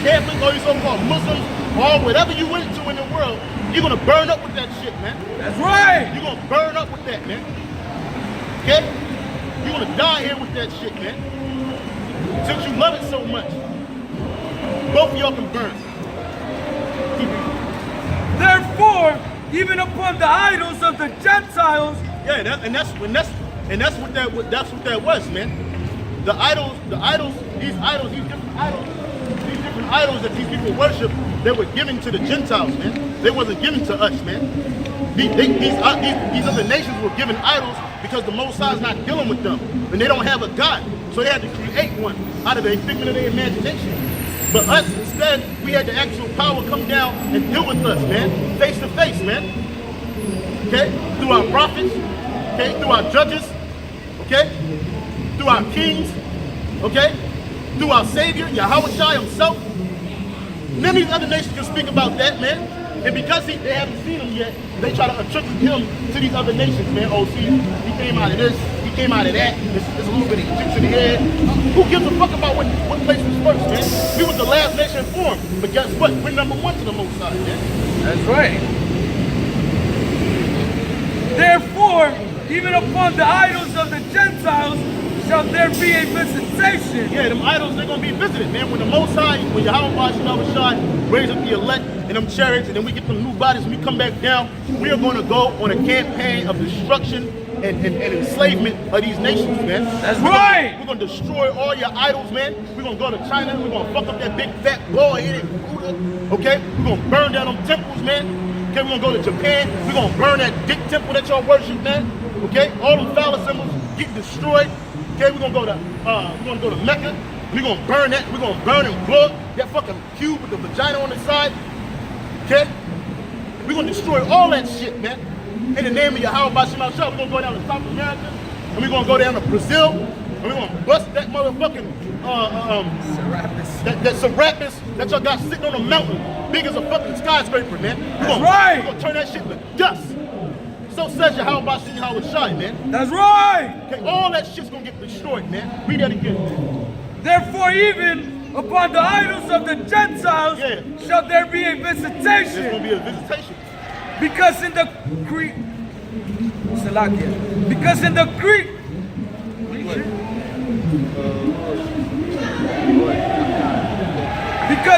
Catholics, all you so-called Muslims, or whatever you went to in the world, you're gonna burn up with that shit, man. That's right. You're gonna burn up with that, man. Okay? You're gonna die here with that shit, man. Since you love it so much. Both of y'all can burn. Therefore, even upon the idols of the Gentiles. Yeah, that's what that was, man. The idols, these different idols that these people worship, they were given to the Gentiles, man. They wasn't given to us, man. These other nations were given idols because the Most High is not dealing with them, and they don't have a God, so they had to create one out of a figment of their imagination. But us, instead, we had the actual power come down and deal with us, man. Face to face, man. Okay? Through our prophets, okay? Through our judges, okay? Through our kings, okay? Through our Savior, Yahweh Shai himself. None of these other nations can speak about that, man. And because they haven't seen him yet, they try to attribute him to these other nations, man. Oh, see, he came out of this, he came out of that. There's a little bit of Egyptian in the head. Who gives a fuck about what place was first, man? We was the last nation formed. But guess what? We're number one to the Most High, man. That's right. Therefore, even upon the idols of the Gentiles shall there be a visitation. Yeah, them idols, they're going to be visited, man. When the Most High, when Yahweh Shai raise up the elect and them chariots, and then we get them new bodies and we come back down, we are going to go on a campaign of destruction and enslavement of these nations, man. That's right. We're going to destroy all your idols, man. We're going to go to China. We're going to fuck up that big fat bald-headed Buddha, okay? We're going to burn down them temples, man. Okay, we're going to go to Japan. We're going to burn that dick temple that y'all worship, man. Okay? All them phallus symbols get destroyed. Okay, we're gonna go to Mecca. We're gonna burn that. We're gonna burn and blow up that fucking cube with the vagina on the side. Okay? We're gonna destroy all that shit, man. In the name of Yahweh Bashim Al-Shah, we're gonna go down to South America, and we're gonna go down to Brazil, and we're gonna bust that motherfucking that Serapis that y'all got sitting on a mountain, big as a fucking skyscraper, man. We're gonna turn that shit to dust. So says Yahweh Bashim Yahweh Shai, man. That's right. Okay, all that shit's gonna get destroyed, man. Read that again. Therefore, even upon the idols of the Gentiles shall there be a visitation. There's gonna be a visitation. Because in the Greek, because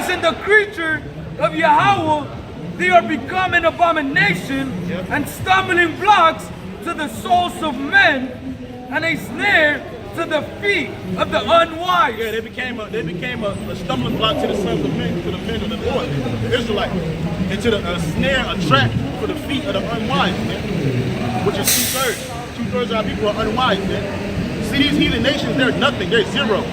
in the creature of Yahweh they are become an abomination and stumbling blocks to the souls of men and a snare to the feet of the unwise. Yeah, they became a stumbling block to the sons of men, to the men of the Lord, the Israelites, and to the snare, a trap for the feet of the unwise, man. Which is 2/3. 2/3 of our people are unwise, man. See, these heathen nations, they're nothing. They're zero.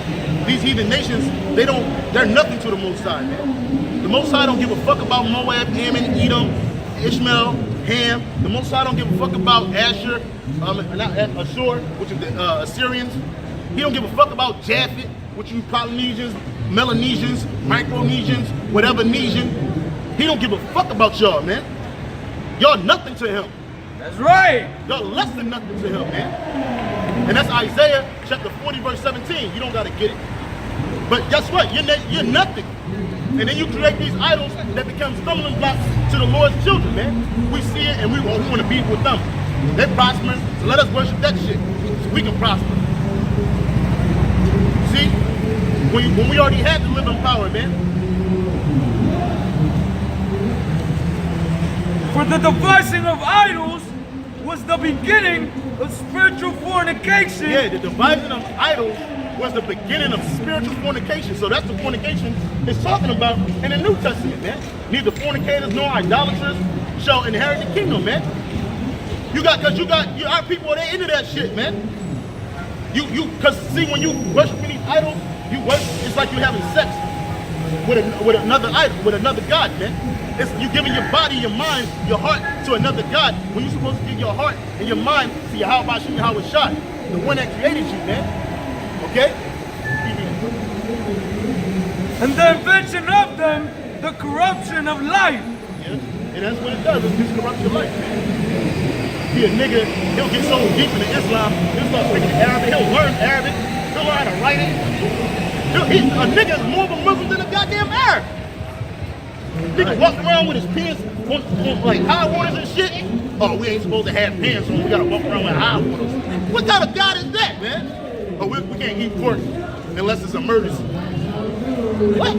These heathen nations, they're nothing to the Most High, man. The Most High don't give a fuck about Moab, Ammon, Edom, Ishmael, Ham. The Most High don't give a fuck about Asher, not Ashur, which is the Assyrians. He don't give a fuck about Japheth, which you Polynesians, Melanesians, Micronesians, whatever Nesian. He don't give a fuck about y'all, man. Y'all nothing to him. That's right. Y'all less than nothing to him, man. And that's Isaiah chapter 40, verse 17. You don't gotta get it. But guess what? You're nothing. And then you create these idols that become stumbling blocks to the Lord's children, man. We see it and we want to be with them. They're prospering, so let us worship that shit so we can prosper. See? When we already had the living power, man. For the devising of idols was the beginning of spiritual fornication. Yeah, the devising of idols was the beginning of spiritual fornication. So that's the fornication it's talking about in the New Testament, man. Neither fornicators nor idolaters shall inherit the kingdom, man. Our people, they into that shit, man. Cause see, when you worship these idols, it's like you having sex with another idol, with another god, man. It's you giving your body, your mind, your heart to another god when you're supposed to give your heart and your mind to Yahweh Bashim Yahweh Shai, the one that created you, man. Okay? And the invention of them, the corruption of life. Yeah, and that's what it does, it's corrupt your life, man. Be a nigga, he'll get so deep into Islam, he'll start speaking Arabic, he'll learn Arabic, he'll learn how to write it. A nigga is more of a Muslim than a goddamn Arab. Nigga walk around with his pants on like high waters and shit. Oh, we ain't supposed to have pants on, we gotta walk around with high waters. What kind of God is that, man? Oh, we can't eat pork unless it's a emergency. What?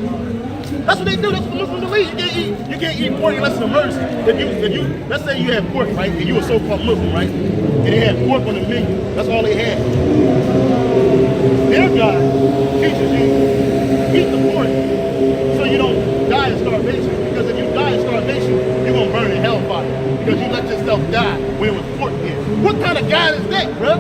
That's what they do. That's what Muslims believe. You can't eat pork unless it's an emergency. If you, let's say you had pork, right, and you were so-called Muslim, right, and they had pork on the menu. That's all they had. Their God teaches you eat the pork so you don't die of starvation. Because if you die of starvation, you're gonna burn in hellfire because you let yourself die when it was pork here. What kind of God is that, bro?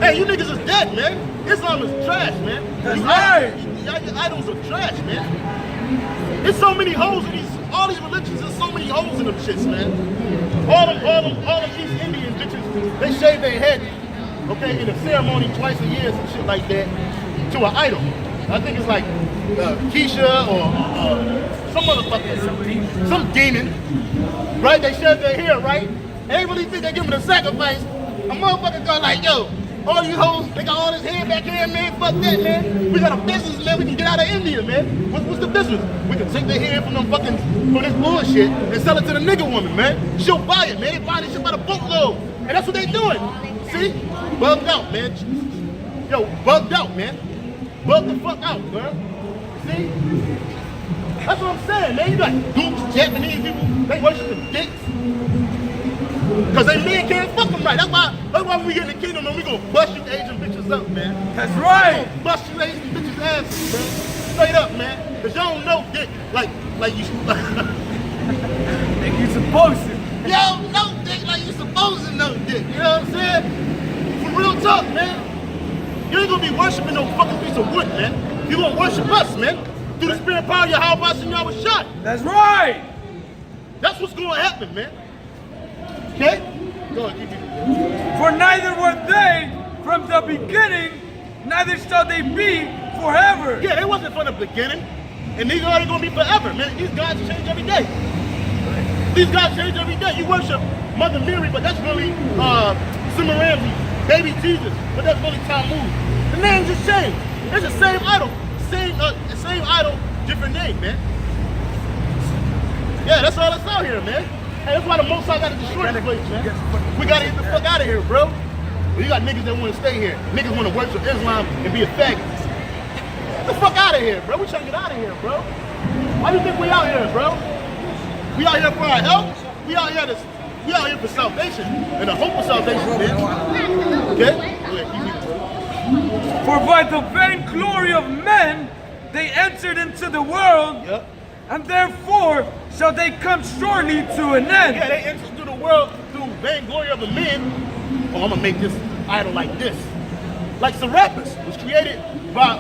Hey, you niggas is dead, man. Islam is trash, man. That's right. y'all your idols are trash, man. There's so many holes in all these religions. There's so many holes in them shits, man. All them East Indian bitches, they shave their head, okay, in a ceremony twice a year, some shit like that, to an idol. I think it's like Keisha or some motherfucker, some demon, right? They shave their hair, right? And they really think they're giving a sacrifice. A motherfucker go like, yo, all you hoes, they got all this hair back here, man. Fuck that, man. We got a business, man. We can get out of India, man. What's the business? We can take the hair from them fucking, from this bullshit and sell it to the nigga woman, man. She'll buy it, man. They buy this shit by the boatload. And that's what they doing. See? Bugged out, man. Yo, bugged out, man. Bugged the fuck out, bro. See? That's what I'm saying, man. You got dukes, Japanese people, they worshiping dicks. Cause they men can't fuck them right. That's why when we get in the kingdom and we gonna bust you Asian bitches up, man. That's right. We gonna bust you Asian bitches asses, man. Straight up, man. Cause y'all don't know dick like you. Think you supposed to. Y'all don't know dick like you supposed to know dick. You know what I'm saying? For real talk, man. You ain't gonna be worshiping no fucking piece of wood, man. You gonna worship us, man. Through the spirit power of your how about y'all was shot. That's right. That's what's gonna happen, man. Okay? Go ahead, keep it. For neither were they from the beginning, neither shall they be forever. Yeah, they wasn't from the beginning, and these are gonna be forever, man. These gods change every day. These gods change every day. You worship Mother Mary, but that's really Semiramis, baby Jesus, but that's really Tammuz. The name just changed. It's the same idol, same idol, different name, man. Yeah, that's all that's out here, man. Hey, that's why the Most High got to destroy this place, man. We got to get the fuck out of here, bro. Well, you got niggas that want to stay here. Niggas want to worship Islam and be a faggot. Get the fuck out of here, bro. We trying to get out of here, bro. Why do you think we out here, bro? We out here for our health. We out here for salvation and the hope of salvation, man. Okay? Go ahead, For by the vain glory of men they entered into the world, Yep. and therefore shall they come surely to an end. Yeah, they entered through the world through vainglory of the men. Oh, I'm gonna make this idol like this. Like Serapis was created by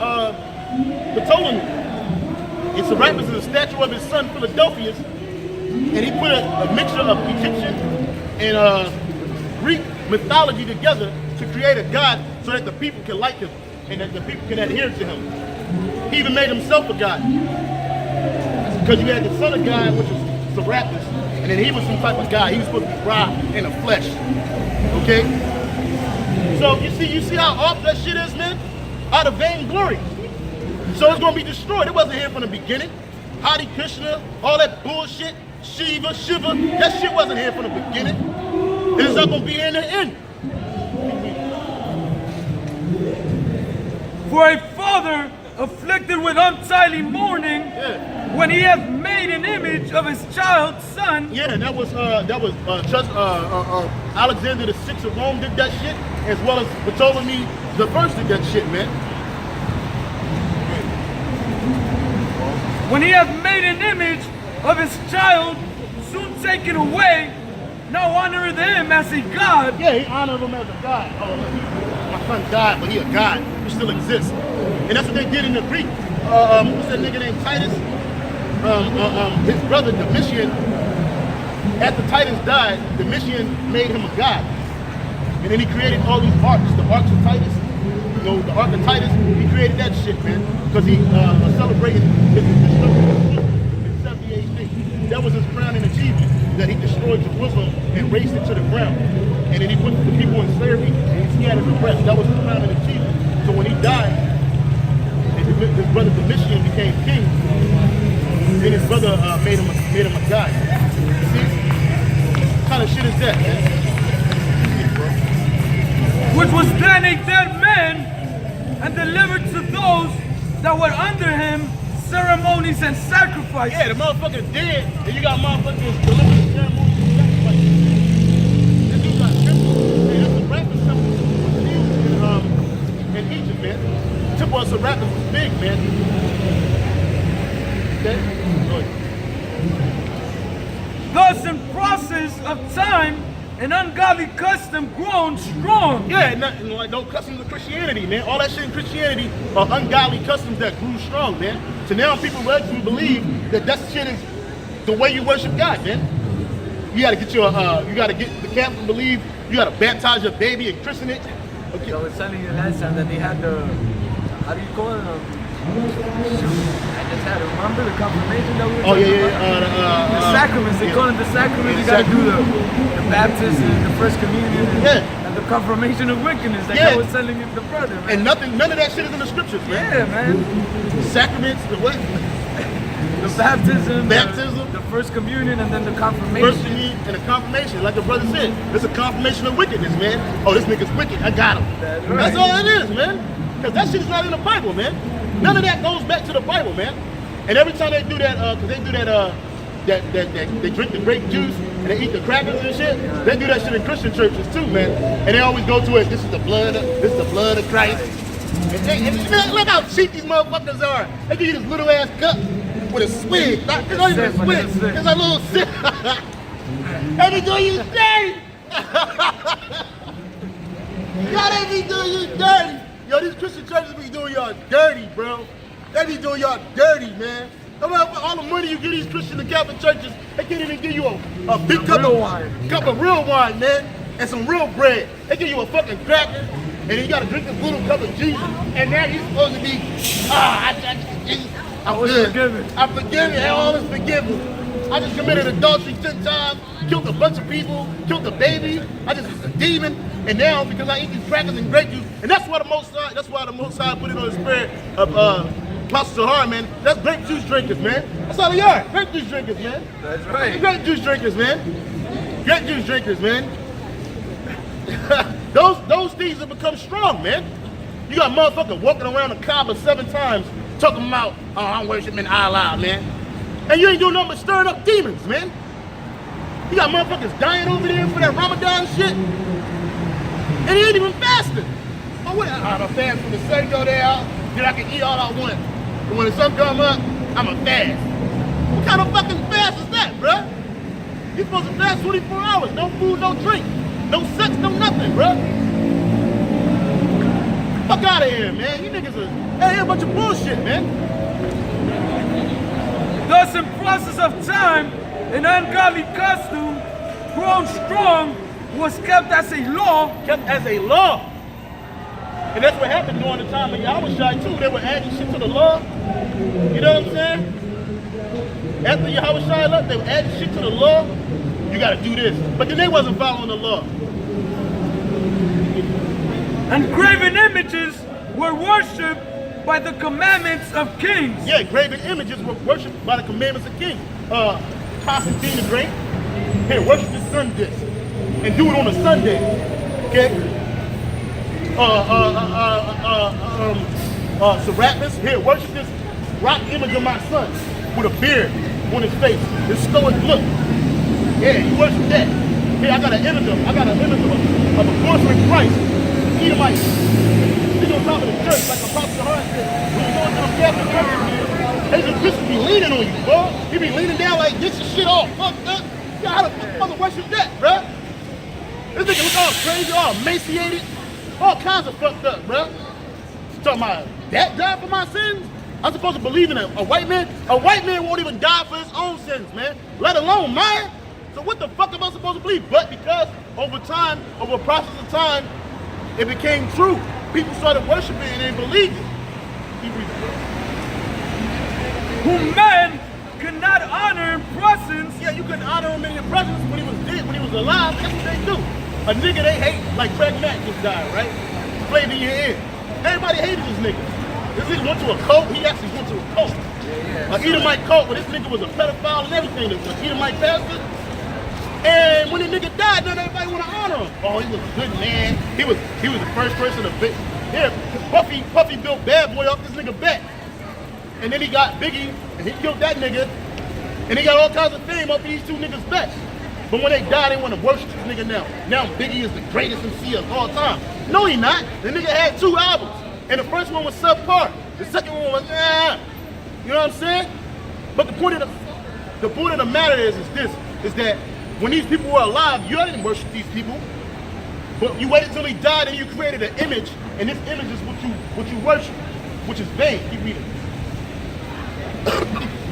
Ptolemy. And Serapis is a statue of his son Philadelphus, and he put a mixture of Egyptian and Greek mythology together to create a god so that the people can like him and that the people can adhere to him. He even made himself a god. Because you had the son of God, which is Serapis, and then he was some type of guy. He was supposed to be raw in the flesh. Okay? So you see how off that shit is, man? Out of vainglory. So it's gonna be destroyed. It wasn't here from the beginning. Hare Krishna, all that bullshit, Shiva, that shit wasn't here from the beginning. And it's not gonna be here in the end. For a father afflicted with untimely mourning, when he hath made an image of his child's son. Yeah, and that was Alexander the Sixth of Rome did that shit, as well as Ptolemy the First did that shit, man. When he hath made an image of his child, soon taken away, now honoreth him as a god. Yeah, he honored him as a god. Oh, my son died, but he a god. He still exists. And that's what they did in the Greek. What's that nigga named Titus? His brother Domitian, after Titus died, Domitian made him a god. And then he created all these arcs, the arcs of Titus. You know, the arc of Titus, he created that shit, man. Because he celebrated his destruction in 70 AD. That was his crowning achievement, that he destroyed Jerusalem and razed it to the ground. And then he put the people in slavery and he scattered the rest. That was his crowning achievement. So when he died, and his brother Domitian became king, then his brother made him a god. See? What kind of shit is that, man? Which was then a dead man, and delivered to those that were under him ceremonies and sacrifices. Yeah, the motherfucker dead, and you got motherfuckers delivering ceremonies and sacrifices. This dude got temples. Hey, that's the rapper temple in Egypt, man. The temple of Serapis was big, man. Okay? Go ahead. Thus in process of time, an ungodly custom grown strong. Yeah, like no customs of Christianity, man. All that shit in Christianity are ungodly customs that grew strong, man. So now people actually believe that shit is the way you worship God, man. You gotta get you gotta get the Catholics believe you gotta baptize your baby and christen it. Okay. I was telling you last time that they had the, how do you call it? I just had to remember the confirmation that we were talking about. The sacraments, they call it the sacraments. You gotta do the baptism, the first communion, and the confirmation of wickedness. Like I was telling you, the brother, man. And none of that shit is in the scriptures, man. Yeah, man. The sacraments, the what? The baptism, the first communion, and then the confirmation. First communion and the confirmation, like the brother said. It's a confirmation of wickedness, man. Oh, this nigga's wicked, I got him. That's right. That's all it is, man. Because that shit is not in the Bible, man. None of that goes back to the Bible, man. And every time they do that, because they do that, they drink the grape juice and they eat the crackers and shit. They do that shit in Christian churches too, man. And they always go to it. This is the blood of Christ. And look how cheap these motherfuckers are. They give you this little ass cup with a swig. It's not even a swig. It's a little sip. They be doing you dirty. Y'all they be doing you dirty. Yo, these Christian churches be doing y'all dirty, bro. They be doing y'all dirty, man. All the money you give these Christian and Catholic churches, they can't even give you a big cup of real wine, man, and some real bread. They give you a fucking cracker, and then you gotta drink this little cup of juice, and now you're supposed to be, I'm good. I'm forgiven. All is forgiven. I just committed adultery 10 times, killed a bunch of people, killed a baby. I just was a demon, and now because I eat these crackers and grape juice, and that's why the Most High put it on the spirit of Apostle Zahar, man. That's grape juice drinkers, man. That's all they are. Grape juice drinkers, man. That's right. Grape juice drinkers, man. Grape juice drinkers, man. those things have become strong, man. You got motherfuckers walking around the Kaaba 7 times talking about, oh, I'm worshiping Allah, man. And you ain't doing nothing but stirring up demons, man. You got motherfuckers dying over there for that Ramadan shit. And he ain't even fasting. Oh, what? I'm a fast from the sun go down, then I can eat all I want. But when the sun come up, I'm a fast. What kind of fucking fast is that, bruh? You're supposed to fast 24 hours. No food, no drink. No sex, no nothing, bruh. Fuck out of here, man. You niggas are a bunch of bullshit, man. Thus, in process of time, an ungodly custom, grown strong, was kept as a law. Kept as a law. And that's what happened during the time of Yahushua too. They were adding shit to the law. You know what I'm saying? After Yahushua left, they were adding shit to the law. You gotta do this. But then they wasn't following the law. And graven images were worshipped by the commandments of kings. Yeah, graven images were worshipped by the commandments of kings. Constantine the Great, hey, worship this sun disk and do it on a Sunday. Okay? Serapis, here, worship this rock image of my son with a beard on his face, this stoic look. Yeah, you worship that. Here, I got an image of a porcelain Christ, Edomite. He's on top of the church like Apostle Zahar said. When you go into the Catholic church, they just Christians be leaning on you, bro. He be leaning down like this and shit all fucked up. You how the fuck worship that, bro? This nigga look all crazy, all emaciated, all kinds of fucked up, bro. You talking about that died for my sins? I'm supposed to believe in a white man? A white man won't even die for his own sins, man. Let alone mine. So what the fuck am I supposed to believe? But because over time, over a process of time, it became true. People started worshiping and they believed it. Whom men could not honor in presence. Yeah, you couldn't honor him in your presence when he was dead, when he was alive. That's what they do. A nigga they hate, like Craig Mack just died, right? Played in your ear. Everybody hated this nigga. This nigga went to a cult. He actually went to a cult. An Edomite cult where this nigga was a pedophile and everything. An Edomite pastor. And when the nigga died, then everybody want to honor him. Oh, he was a good man. He was the first person to beat. Yeah, Puffy built Bad Boy off this nigga back. And then he got Biggie, and he killed that nigga. And he got all kinds of fame off these two niggas' backs. But when they die, they want to worship this nigga now. Now Biggie is the greatest MC of all time. No, he not. The nigga had 2 albums. And the first one was subpar. The second one was, You know what I'm saying? But the point of the matter is that When these people were alive, you didn't worship these people. But you waited till he died and you created an image, and this image is what you worship, which is vain. Keep reading.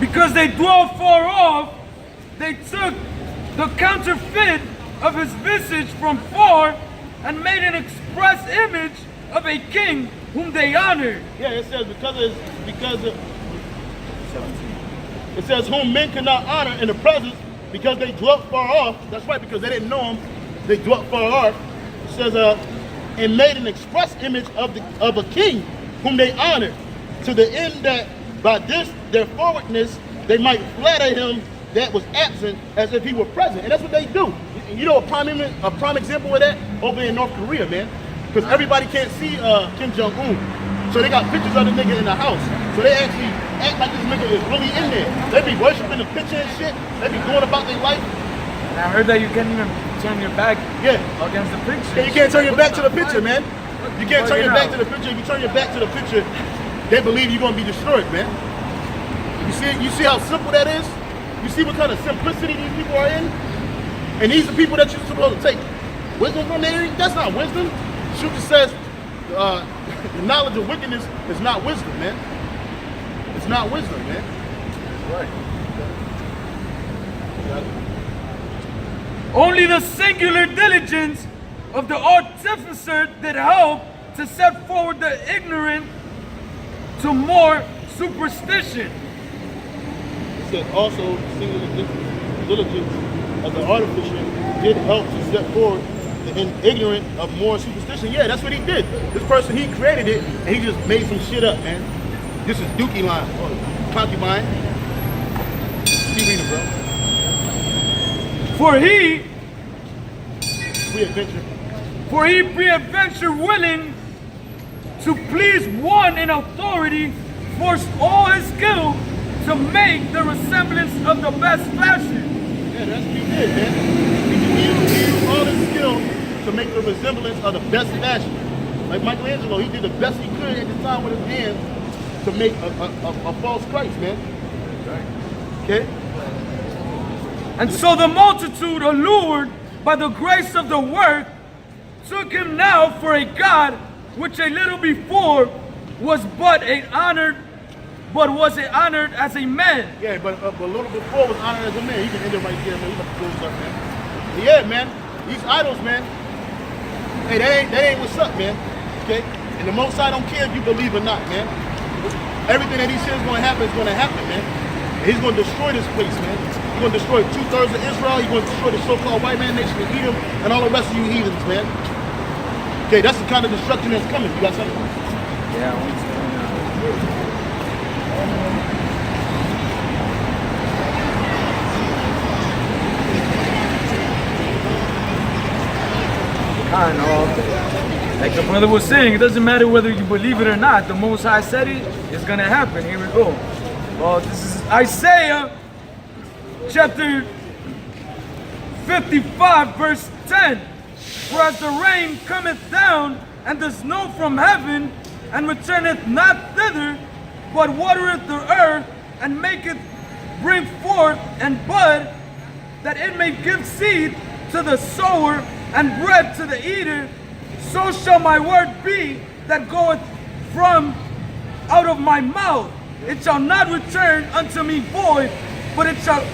Because they dwelt far off, they took the counterfeit of his visage from far and made an express image of a king whom they honored. Yeah, it says it says whom men could not honor in the presence because they dwelt far off. That's right, because they didn't know him. They dwelt far off. It says and made an express image of a king whom they honored, to the end that by this their forwardness they might flatter him that was absent as if he were present. And that's what they do. You know a prime example of that over in North Korea, man. Because everybody can't see Kim Jong-un. So they got pictures of the nigga in the house. So they actually act like this nigga is really in there. They be worshiping the picture and shit. They be going about their life. And I heard that you can't even turn your back against the picture. Yeah, you can't turn your back to the picture, man. You can't turn your back to the picture. If you turn your back to the picture, they believe you're gonna be destroyed, man. You see how simple that is? You see what kind of simplicity these people are in? And these are people that you're supposed to take wisdom from there. That's not wisdom. Scripture says the knowledge of wickedness is not wisdom, man. It's not wisdom, man. Right. Only the singular diligence of the artificer that helped to set forward the ignorant to more superstition. It said also singular diligence of the artificer did help to set forward the ignorant of more superstition. Yeah, that's what he did. This person, he created it, and he just made some shit up, man. This is Dookie line, concubine. Keep reading, bro. For he pre-adventure willing to please one in authority, forced all his skill to make the resemblance of the best fashion. Yeah, that's what he did, man. He used all his skill to make the resemblance of the best fashion. Like Michelangelo, he did the best he could at the time with his hands to make a false Christ, man. Okay? And so the multitude, allured by the grace of the work, took him now for a god, which a little before was honored as a man. Yeah, but a little before was honored as a man. You can end it right there, man. We about to close up, man. Yeah, man. These idols, man. Hey, that ain't what's up, man. Okay? And the Most High don't care if you believe or not, man. Everything that he says is going to happen, man. And he's going to destroy this place, man. He's going to destroy 2/3 of Israel. He's going to destroy the so-called white man nation of Edom and all the rest of you heathens, man. Okay, that's the kind of destruction that's coming. You got something? Yeah, I want to kind of, like the brother was saying, it doesn't matter whether you believe it or not. The Most High said it, it's gonna happen. Here we go. Well, this is Isaiah chapter 55, verse 10. For as the rain cometh down, and the snow from heaven, and returneth not thither, but watereth the earth, and maketh bring forth and bud, that it may give seed to the sower and bread to the eater, so shall my word be that goeth from out of my mouth. It shall not return unto me void, but it shall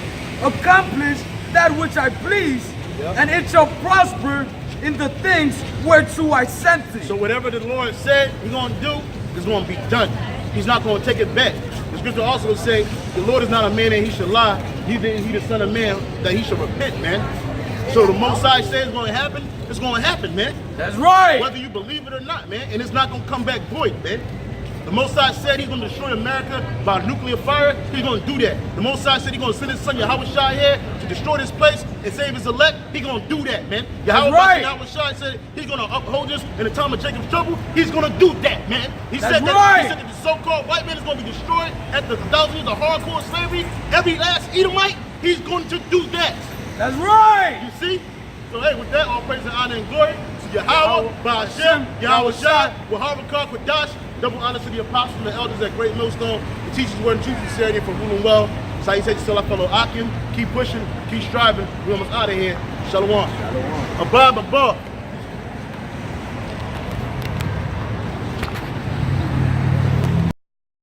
accomplish that which I please, and it shall prosper in the things whereto I sent it. So whatever the Lord said he's going to do, is going to be done. He's not going to take it back. The scripture also say, the Lord is not a man that he should lie, neither is he the son of man that he should repent, man. So the Most High says it's going to happen, it's going to happen, man. That's right. Whether you believe it or not, man. And it's not going to come back void, man. The Most High said he's going to destroy America by nuclear fire. He's going to do that. The Most High said he's going to send his son Yahweh Shai here to destroy this place and save his elect. He's going to do that, man. Yahweh Shai said he's going to uphold us in the time of Jacob's trouble. He's going to do that, man. He said that the so-called white man is going to be destroyed at the 1,000 years of hardcore slavery. Every last Edomite, he's going to do that. That's right. You see? So hey, with that, all praise and honor and glory to Yahweh, Ba'ashem, Yahweh Shai, Waharakah, Quadash. Double honor to the apostles and the elders at Great Millstone, the teachers word and truth, sincerity for ruling well. So you said, still I follow Akim. Keep pushing, keep striving. We almost out of here. Shalom. Above.